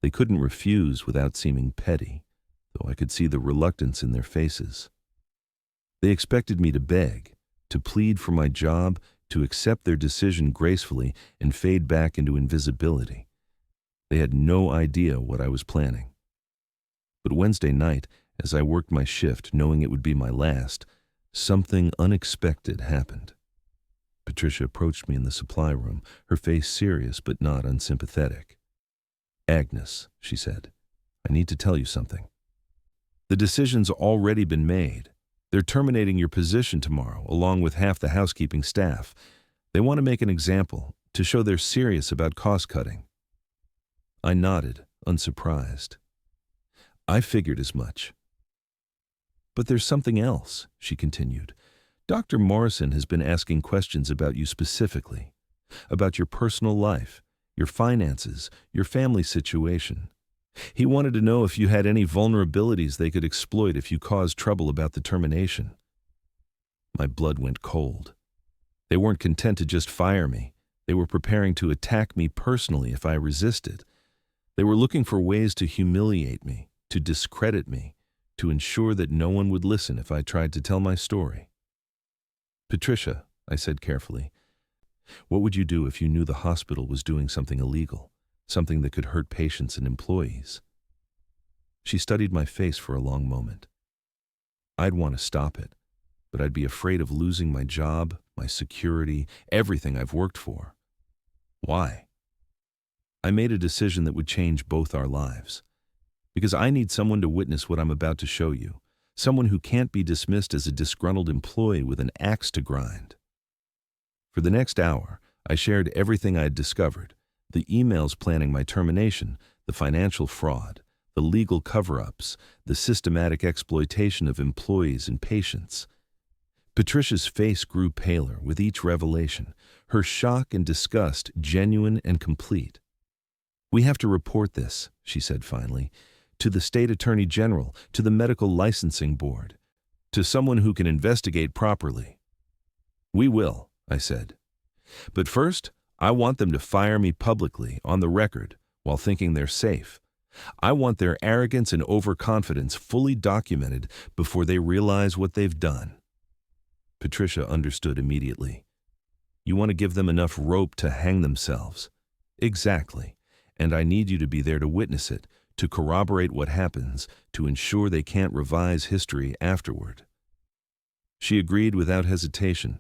They couldn't refuse without seeming petty, though I could see the reluctance in their faces. They expected me to beg, to plead for my job, to accept their decision gracefully and fade back into invisibility. They had no idea what I was planning. But Wednesday night, as I worked my shift knowing it would be my last, something unexpected happened. Patricia approached me in the supply room, her face serious but not unsympathetic. "Agnes," she said, "I need to tell you something. The decision's already been made. They're terminating your position tomorrow, along with half the housekeeping staff. They want to make an example, to show they're serious about cost-cutting." I nodded, unsurprised. I figured as much. "But there's something else," she continued. "Dr. Morrison has been asking questions about you specifically, about your personal life, your finances, your family situation. He wanted to know if you had any vulnerabilities they could exploit if you caused trouble about the termination." My blood went cold. They weren't content to just fire me. They were preparing to attack me personally if I resisted. They were looking for ways to humiliate me, to discredit me, to ensure that no one would listen if I tried to tell my story. Patricia, I said carefully, what would you do if you knew the hospital was doing something illegal, something that could hurt patients and employees? She studied my face for a long moment. I'd want to stop it, but I'd be afraid of losing my job, my security, everything I've worked for. Why? I made a decision that would change both our lives. Because I need someone to witness what I'm about to show you, someone who can't be dismissed as a disgruntled employee with an axe to grind. For the next hour, I shared everything I had discovered, the emails planning my termination, the financial fraud, the legal cover-ups, the systematic exploitation of employees and patients. Patricia's face grew paler with each revelation, her shock and disgust genuine and complete. We have to report this, she said finally, to the State Attorney General, to the Medical Licensing Board, to someone who can investigate properly. We will, I said. But first, I want them to fire me publicly, on the record, while thinking they're safe. I want their arrogance and overconfidence fully documented before they realize what they've done. Patricia understood immediately. You want to give them enough rope to hang themselves. Exactly. And I need you to be there to witness it, to corroborate what happens, to ensure they can't revise history afterward. She agreed without hesitation,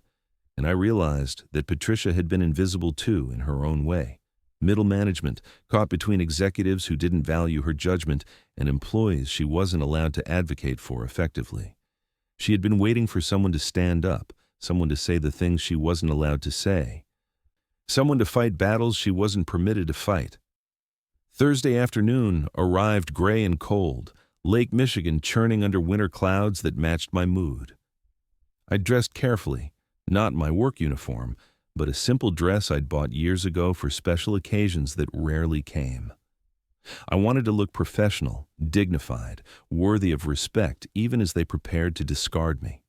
and I realized that Patricia had been invisible too in her own way. Middle management, caught between executives who didn't value her judgment and employees she wasn't allowed to advocate for effectively. She had been waiting for someone to stand up, someone to say the things she wasn't allowed to say, someone to fight battles she wasn't permitted to fight. Thursday afternoon arrived gray and cold, Lake Michigan churning under winter clouds that matched my mood. I dressed carefully, not my work uniform, but a simple dress I'd bought years ago for special occasions that rarely came. I wanted to look professional, dignified, worthy of respect even as they prepared to discard me.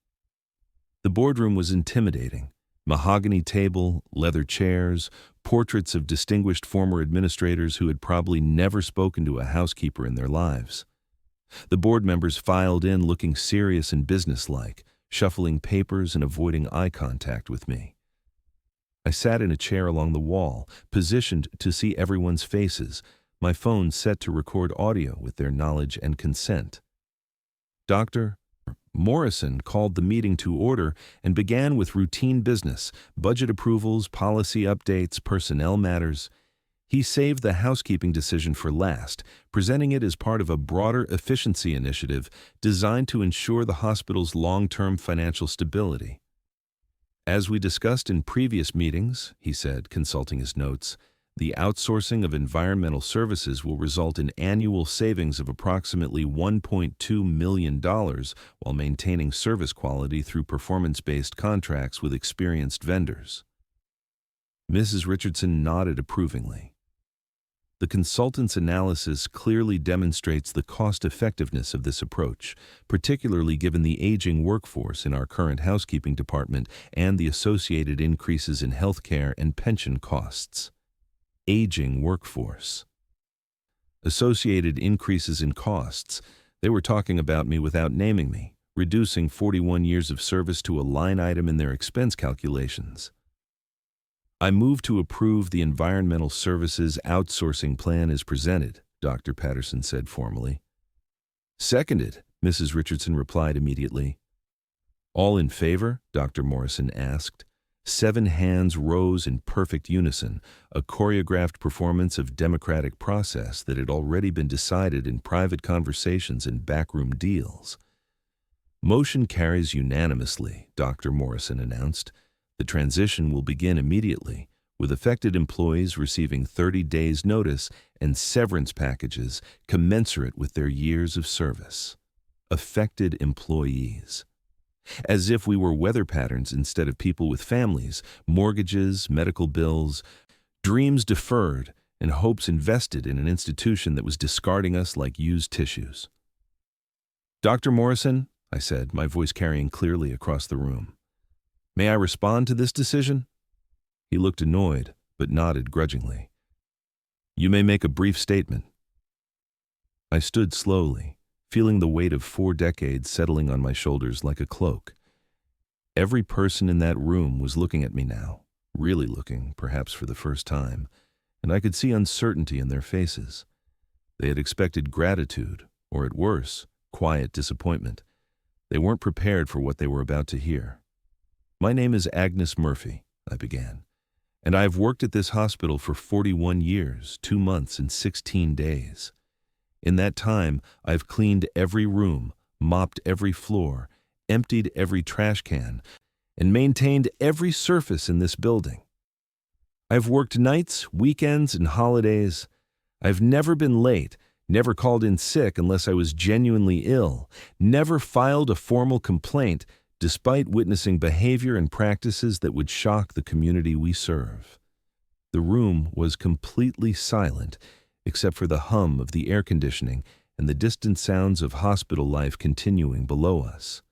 The boardroom was intimidating. Mahogany table, leather chairs, portraits of distinguished former administrators who had probably never spoken to a housekeeper in their lives. The board members filed in looking serious and businesslike, shuffling papers and avoiding eye contact with me. I sat in a chair along the wall, positioned to see everyone's faces, my phone set to record audio with their knowledge and consent. Dr. Morrison called the meeting to order and began with routine business, budget approvals, policy updates, personnel matters. He saved the housekeeping decision for last, presenting it as part of a broader efficiency initiative designed to ensure the hospital's long-term financial stability. As we discussed in previous meetings, he said, consulting his notes, the outsourcing of environmental services will result in annual savings of approximately $1.2 million while maintaining service quality through performance-based contracts with experienced vendors. Mrs. Richardson nodded approvingly. The consultant's analysis clearly demonstrates the cost-effectiveness of this approach, particularly given the aging workforce in our current housekeeping department and the associated increases in healthcare and pension costs. Aging workforce. Associated increases in costs. They were talking about me without naming me, reducing 41 years of service to a line item in their expense calculations. I move to approve the environmental services outsourcing plan as presented, Dr. Patterson said formally. Seconded, Mrs. Richardson replied immediately. All in favor? Dr. Morrison asked. 7 hands rose in perfect unison, a choreographed performance of democratic process that had already been decided in private conversations and backroom deals. Motion carries unanimously, Dr. Morrison announced. The transition will begin immediately, with affected employees receiving 30 days' notice and severance packages commensurate with their years of service. Affected employees. As if we were weather patterns instead of people with families, mortgages, medical bills, dreams deferred, and hopes invested in an institution that was discarding us like used tissues. Dr. Morrison, I said, my voice carrying clearly across the room. May I respond to this decision? He looked annoyed, but nodded grudgingly. You may make a brief statement. I stood slowly, feeling the weight of 4 decades settling on my shoulders like a cloak. Every person in that room was looking at me now, really looking, perhaps for the first time, and I could see uncertainty in their faces. They had expected gratitude, or at worst, quiet disappointment. They weren't prepared for what they were about to hear. "My name is Agnes Murphy," I began, "and I have worked at this hospital for 41 years, 2 months, and 16 days. In that time, I've cleaned every room, mopped every floor, emptied every trash can, and maintained every surface in this building. I've worked nights, weekends, and holidays. I've never been late, never called in sick unless I was genuinely ill, never filed a formal complaint despite witnessing behavior and practices that would shock the community we serve." The room was completely silent, except for the hum of the air conditioning and the distant sounds of hospital life continuing below us.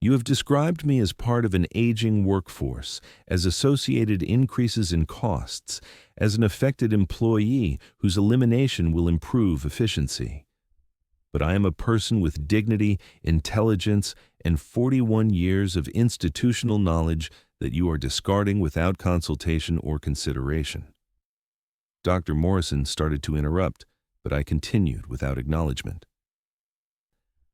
"You have described me as part of an aging workforce, as associated increases in costs, as an affected employee whose elimination will improve efficiency. But I am a person with dignity, intelligence, and 41 years of institutional knowledge that you are discarding without consultation or consideration." Dr. Morrison started to interrupt, but I continued without acknowledgement.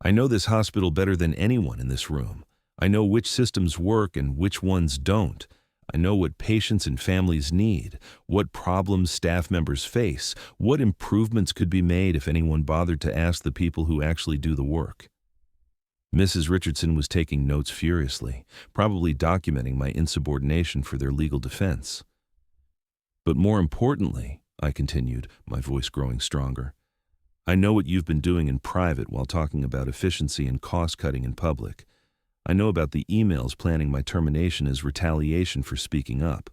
"I know this hospital better than anyone in this room. I know which systems work and which ones don't. I know what patients and families need, what problems staff members face, what improvements could be made if anyone bothered to ask the people who actually do the work." Mrs. Richardson was taking notes furiously, probably documenting my insubordination for their legal defense. "But more importantly," I continued, my voice growing stronger, "I know what you've been doing in private while talking about efficiency and cost-cutting in public. I know about the emails planning my termination as retaliation for speaking up.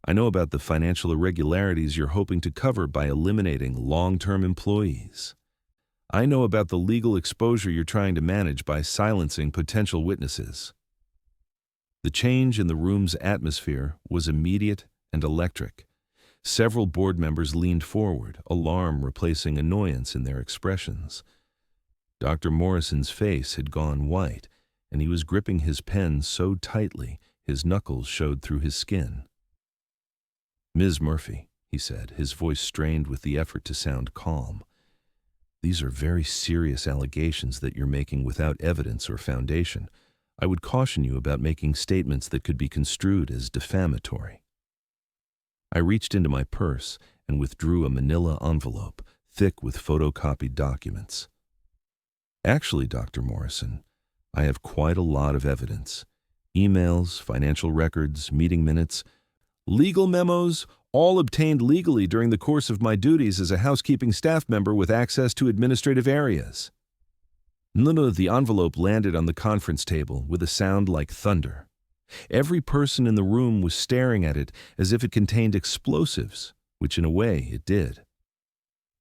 I know about the financial irregularities you're hoping to cover by eliminating long-term employees. I know about the legal exposure you're trying to manage by silencing potential witnesses." The change in the room's atmosphere was immediate and electric. Several board members leaned forward, alarm replacing annoyance in their expressions. Dr. Morrison's face had gone white, and he was gripping his pen so tightly his knuckles showed through his skin. "Ms. Murphy," he said, his voice strained with the effort to sound calm, "these are very serious allegations that you're making without evidence or foundation. I would caution you about making statements that could be construed as defamatory." I reached into my purse and withdrew a manila envelope, thick with photocopied documents. "Actually, Dr. Morrison, I have quite a lot of evidence. Emails, financial records, meeting minutes, legal memos, all obtained legally during the course of my duties as a housekeeping staff member with access to administrative areas." The envelope landed on the conference table with a sound like thunder. Every person in the room was staring at it as if it contained explosives, which in a way it did.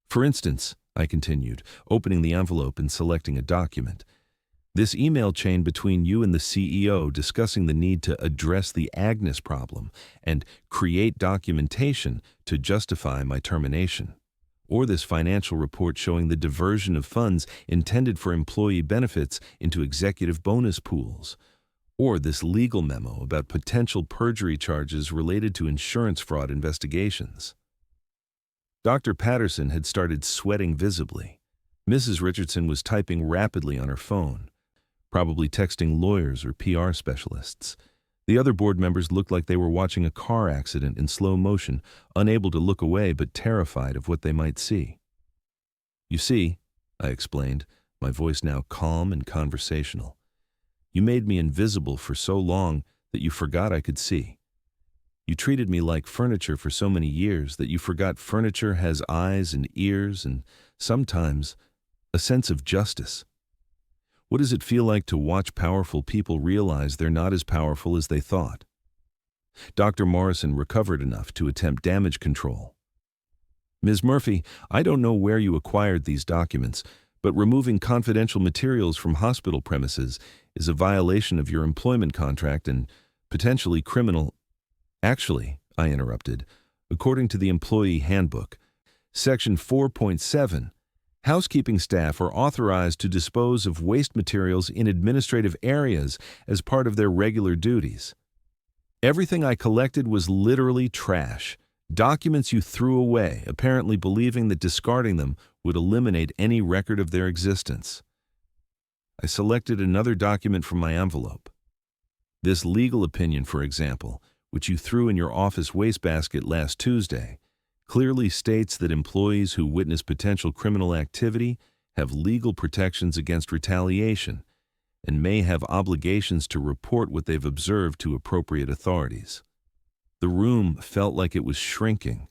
"For instance," I continued, opening the envelope and selecting a document, "this email chain between you and the CEO discussing the need to address the Agnes problem and create documentation to justify my termination. Or this financial report showing the diversion of funds intended for employee benefits into executive bonus pools. Or this legal memo about potential perjury charges related to insurance fraud investigations." Dr. Patterson had started sweating visibly. Mrs. Richardson was typing rapidly on her phone, probably texting lawyers or PR specialists. The other board members looked like they were watching a car accident in slow motion, unable to look away but terrified of what they might see. "You see," I explained, my voice now calm and conversational, "you made me invisible for so long that you forgot I could see. You treated me like furniture for so many years that you forgot furniture has eyes and ears and, sometimes, a sense of justice. What does it feel like to watch powerful people realize they're not as powerful as they thought?" Dr. Morrison recovered enough to attempt damage control. "Ms. Murphy, I don't know where you acquired these documents, but removing confidential materials from hospital premises is a violation of your employment contract and potentially criminal—" "Actually," I interrupted, "according to the Employee Handbook, Section 4.7, Housekeeping staff are authorized to dispose of waste materials in administrative areas as part of their regular duties. Everything I collected was literally trash. Documents you threw away, apparently believing that discarding them would eliminate any record of their existence. I selected another document from my envelope. This legal opinion, for example, which you threw in your office wastebasket last Tuesday, clearly states that employees who witness potential criminal activity have legal protections against retaliation and may have obligations to report what they've observed to appropriate authorities. The room felt like it was shrinking,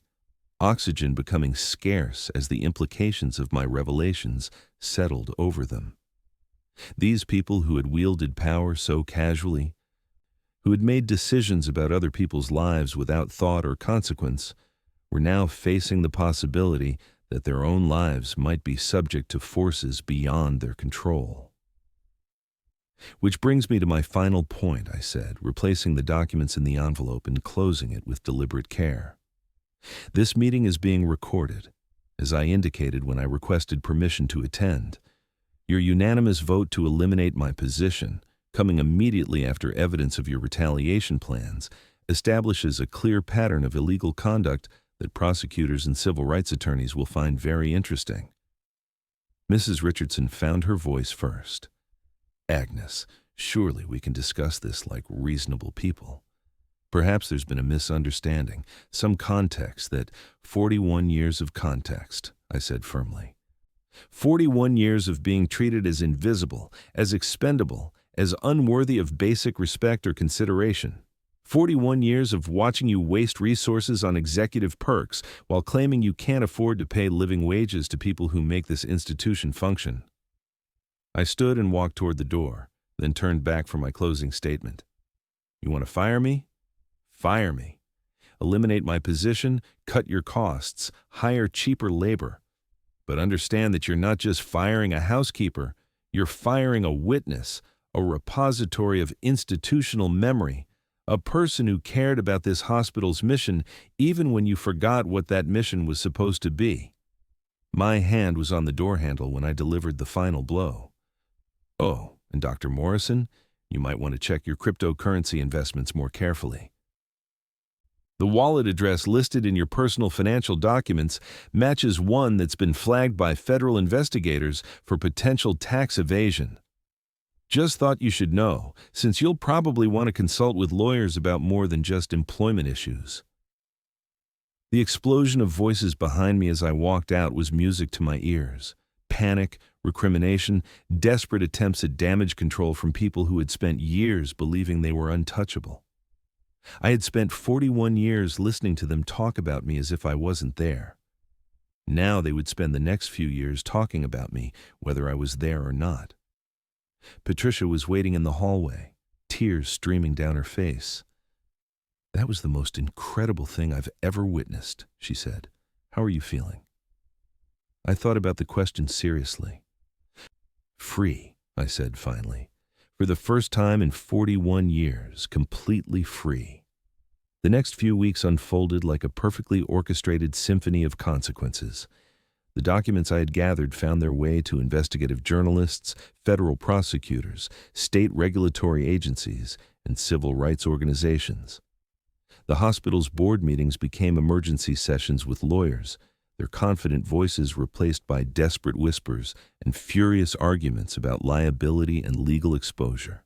oxygen becoming scarce as the implications of my revelations settled over them. These people who had wielded power so casually, who had made decisions about other people's lives without thought or consequence, were now facing the possibility that their own lives might be subject to forces beyond their control. Which brings me to my final point, I said, replacing the documents in the envelope and closing it with deliberate care. This meeting is being recorded, as I indicated when I requested permission to attend. Your unanimous vote to eliminate my position, coming immediately after evidence of your retaliation plans, establishes a clear pattern of illegal conduct that prosecutors and civil rights attorneys will find very interesting. Mrs. Richardson found her voice first. Agnes, surely we can discuss this like reasonable people. Perhaps there's been a misunderstanding, some context that 41 years of context, I said firmly. 41 years of being treated as invisible, as expendable, as unworthy of basic respect or consideration. 41 years of watching you waste resources on executive perks while claiming you can't afford to pay living wages to people who make this institution function. I stood and walked toward the door, then turned back for my closing statement. You want to fire me? Fire me. Eliminate my position, cut your costs, hire cheaper labor. But understand that you're not just firing a housekeeper, you're firing a witness, a repository of institutional memory, a person who cared about this hospital's mission even when you forgot what that mission was supposed to be. My hand was on the door handle when I delivered the final blow. Oh, and Dr. Morrison, you might want to check your cryptocurrency investments more carefully. The wallet address listed in your personal financial documents matches one that's been flagged by federal investigators for potential tax evasion. Just thought you should know, since you'll probably want to consult with lawyers about more than just employment issues. The explosion of voices behind me as I walked out was music to my ears. Panic, recrimination, desperate attempts at damage control from people who had spent years believing they were untouchable. I had spent 41 years listening to them talk about me as if I wasn't there. Now they would spend the next few years talking about me, whether I was there or not. Patricia was waiting in the hallway, tears streaming down her face. That was the most incredible thing I've ever witnessed, she said. How are you feeling? I thought about the question seriously. Free, I said finally. For the first time in 41 years, completely free. The next few weeks unfolded like a perfectly orchestrated symphony of consequences. The documents I had gathered found their way to investigative journalists, federal prosecutors, state regulatory agencies, and civil rights organizations. The hospital's board meetings became emergency sessions with lawyers, their confident voices replaced by desperate whispers and furious arguments about liability and legal exposure.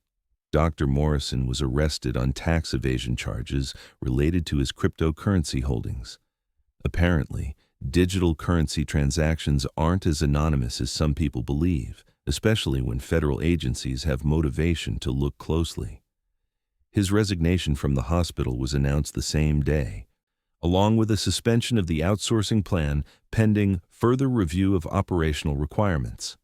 Dr. Morrison was arrested on tax evasion charges related to his cryptocurrency holdings. Apparently, digital currency transactions aren't as anonymous as some people believe, especially when federal agencies have motivation to look closely. His resignation from the hospital was announced the same day, along with a suspension of the outsourcing plan pending further review of operational requirements.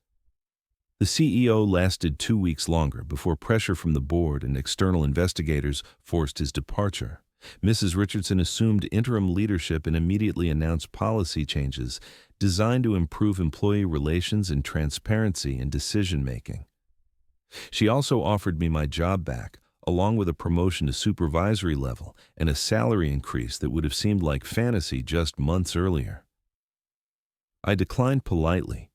The CEO lasted 2 weeks longer before pressure from the board and external investigators forced his departure. Mrs. Richardson assumed interim leadership and immediately announced policy changes designed to improve employee relations and transparency in decision-making. She also offered me my job back, along with a promotion to supervisory level and a salary increase that would have seemed like fantasy just months earlier. I declined politely,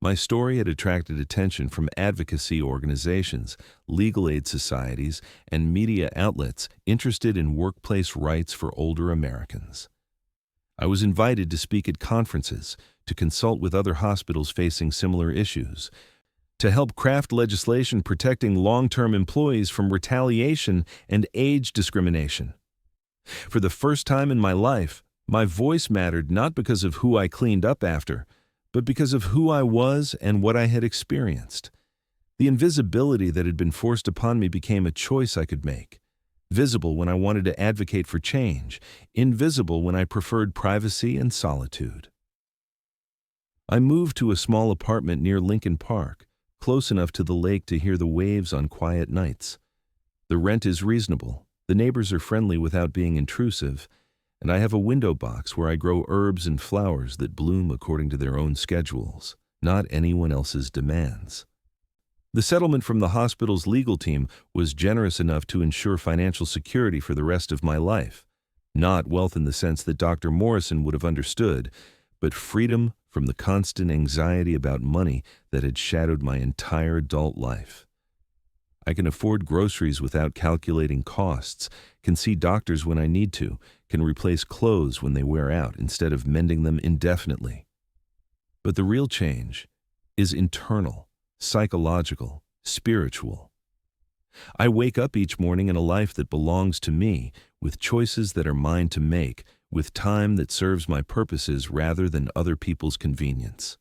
My story had attracted attention from advocacy organizations, legal aid societies, and media outlets interested in workplace rights for older Americans. I was invited to speak at conferences, to consult with other hospitals facing similar issues, to help craft legislation protecting long-term employees from retaliation and age discrimination. For the first time in my life, my voice mattered not because of who I cleaned up after, but because of who I was and what I had experienced. The invisibility that had been forced upon me became a choice I could make. Visible when I wanted to advocate for change, invisible when I preferred privacy and solitude. I moved to a small apartment near Lincoln Park, close enough to the lake to hear the waves on quiet nights. The rent is reasonable, the neighbors are friendly without being intrusive, and I have a window box where I grow herbs and flowers that bloom according to their own schedules, not anyone else's demands. The settlement from the hospital's legal team was generous enough to ensure financial security for the rest of my life. Not wealth in the sense that Dr. Morrison would have understood, but freedom from the constant anxiety about money that had shadowed my entire adult life. I can afford groceries without calculating costs, can see doctors when I need to, can replace clothes when they wear out instead of mending them indefinitely. But the real change is internal, psychological, spiritual. I wake up each morning in a life that belongs to me, with choices that are mine to make, with time that serves my purposes rather than other people's convenience.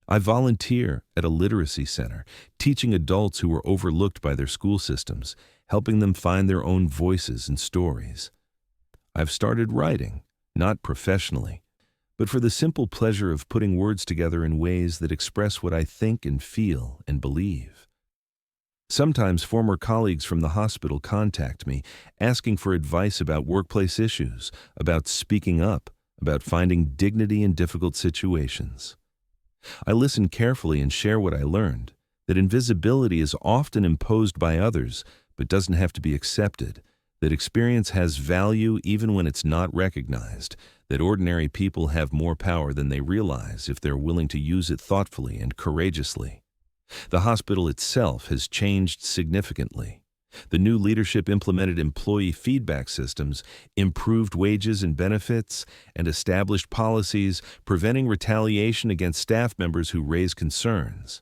I volunteer at a literacy center, teaching adults who are overlooked by their school systems, helping them find their own voices and stories. I've started writing, not professionally, but for the simple pleasure of putting words together in ways that express what I think and feel and believe. Sometimes former colleagues from the hospital contact me, asking for advice about workplace issues, about speaking up, about finding dignity in difficult situations. I listen carefully and share what I learned, that invisibility is often imposed by others, but doesn't have to be accepted, that experience has value even when it's not recognized, that ordinary people have more power than they realize if they're willing to use it thoughtfully and courageously. The hospital itself has changed significantly. The new leadership implemented employee feedback systems, improved wages and benefits, and established policies preventing retaliation against staff members who raise concerns.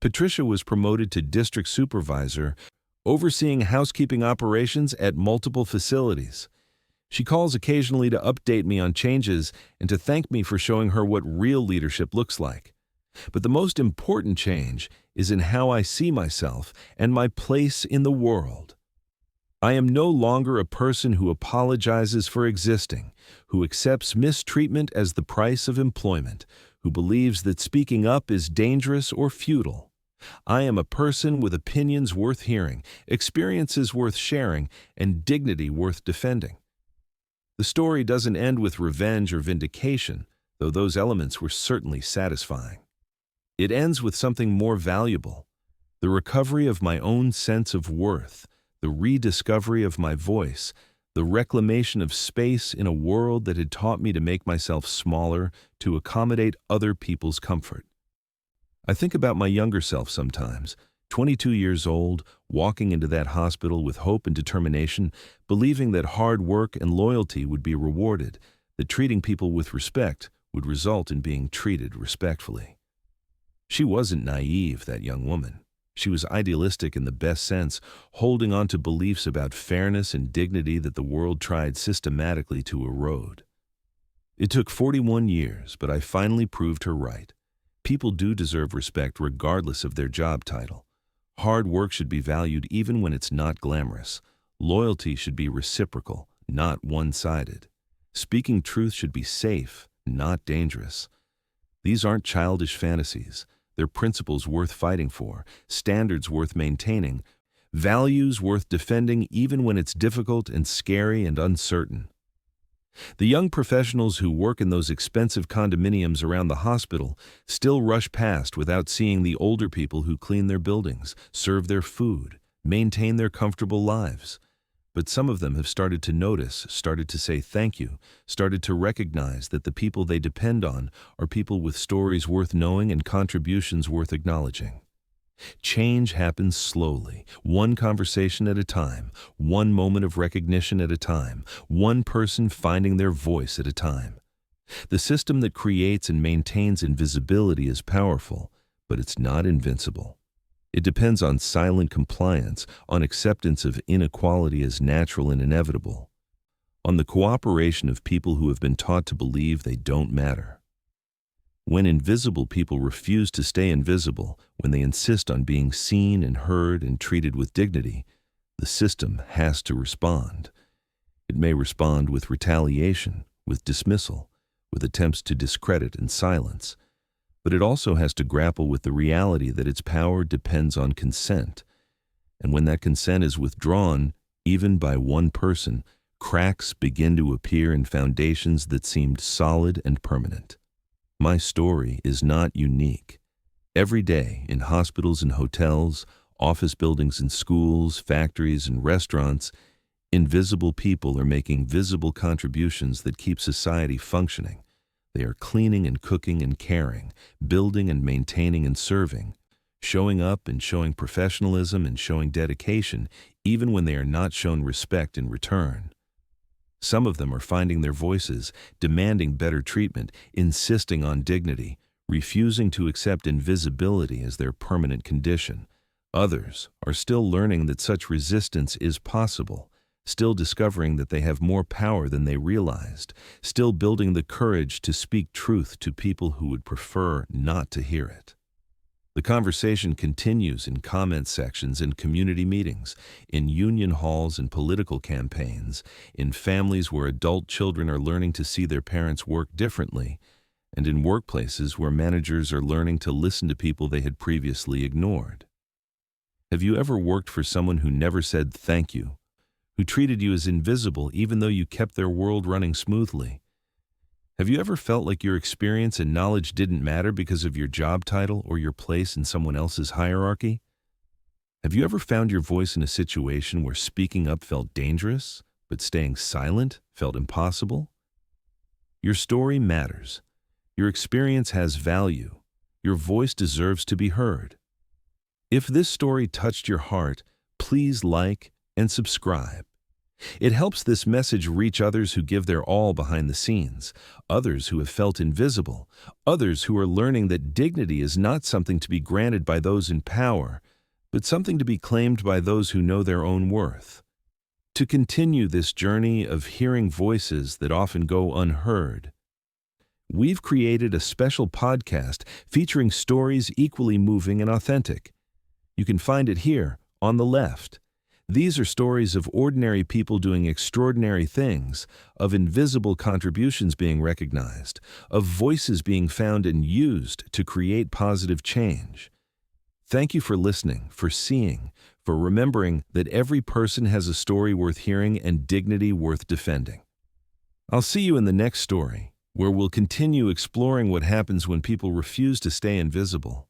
Patricia was promoted to district supervisor, overseeing housekeeping operations at multiple facilities. She calls occasionally to update me on changes and to thank me for showing her what real leadership looks like. But the most important change is in how I see myself and my place in the world. I am no longer a person who apologizes for existing, who accepts mistreatment as the price of employment, who believes that speaking up is dangerous or futile. I am a person with opinions worth hearing, experiences worth sharing, and dignity worth defending. The story doesn't end with revenge or vindication, though those elements were certainly satisfying. It ends with something more valuable, the recovery of my own sense of worth, the rediscovery of my voice, the reclamation of space in a world that had taught me to make myself smaller to accommodate other people's comfort. I think about my younger self sometimes, 22 years old, walking into that hospital with hope and determination, believing that hard work and loyalty would be rewarded, that treating people with respect would result in being treated respectfully. She wasn't naive, that young woman. She was idealistic in the best sense, holding on to beliefs about fairness and dignity that the world tried systematically to erode. It took 41 years, but I finally proved her right. People do deserve respect regardless of their job title. Hard work should be valued even when it's not glamorous. Loyalty should be reciprocal, not one-sided. Speaking truth should be safe, not dangerous. These aren't childish fantasies. They're principles worth fighting for, standards worth maintaining, values worth defending even when it's difficult and scary and uncertain. The young professionals who work in those expensive condominiums around the hospital still rush past without seeing the older people who clean their buildings, serve their food, maintain their comfortable lives. but some of them have started to notice, started to say thank you, started to recognize that the people they depend on are people with stories worth knowing and contributions worth acknowledging. Change happens slowly, one conversation at a time, one moment of recognition at a time, one person finding their voice at a time. The system that creates and maintains invisibility is powerful, but it's not invincible. It depends on silent compliance, on acceptance of inequality as natural and inevitable, on the cooperation of people who have been taught to believe they don't matter. When invisible people refuse to stay invisible, when they insist on being seen and heard and treated with dignity, the system has to respond. It may respond with retaliation, with dismissal, with attempts to discredit and silence, but it also has to grapple with the reality that its power depends on consent. And when that consent is withdrawn, even by one person, cracks begin to appear in foundations that seemed solid and permanent. My story is not unique. Every day, in hospitals and hotels, office buildings and schools, factories and restaurants, invisible people are making visible contributions that keep society functioning. They are cleaning and cooking and caring, building and maintaining and serving, showing up and showing professionalism and showing dedication, even when they are not shown respect in return. Some of them are finding their voices, demanding better treatment, insisting on dignity, refusing to accept invisibility as their permanent condition. Others are still learning that such resistance is possible, still discovering that they have more power than they realized, still building the courage to speak truth to people who would prefer not to hear it. The conversation continues in comment sections and community meetings, in union halls and political campaigns, in families where adult children are learning to see their parents work differently, and in workplaces where managers are learning to listen to people they had previously ignored. Have you ever worked for someone who never said thank you, who treated you as invisible even though you kept their world running smoothly? Have you ever felt like your experience and knowledge didn't matter because of your job title or your place in someone else's hierarchy? Have you ever found your voice in a situation where speaking up felt dangerous, but staying silent felt impossible? Your story matters. Your experience has value. Your voice deserves to be heard. If this story touched your heart, please like and subscribe. It helps this message reach others who give their all behind the scenes, others who have felt invisible, others who are learning that dignity is not something to be granted by those in power, but something to be claimed by those who know their own worth. To continue this journey of hearing voices that often go unheard, we've created a special podcast featuring stories equally moving and authentic. You can find it here on the left. These are stories of ordinary people doing extraordinary things, of invisible contributions being recognized, of voices being found and used to create positive change. Thank you for listening, for seeing, for remembering that every person has a story worth hearing and dignity worth defending. I'll see you in the next story, where we'll continue exploring what happens when people refuse to stay invisible.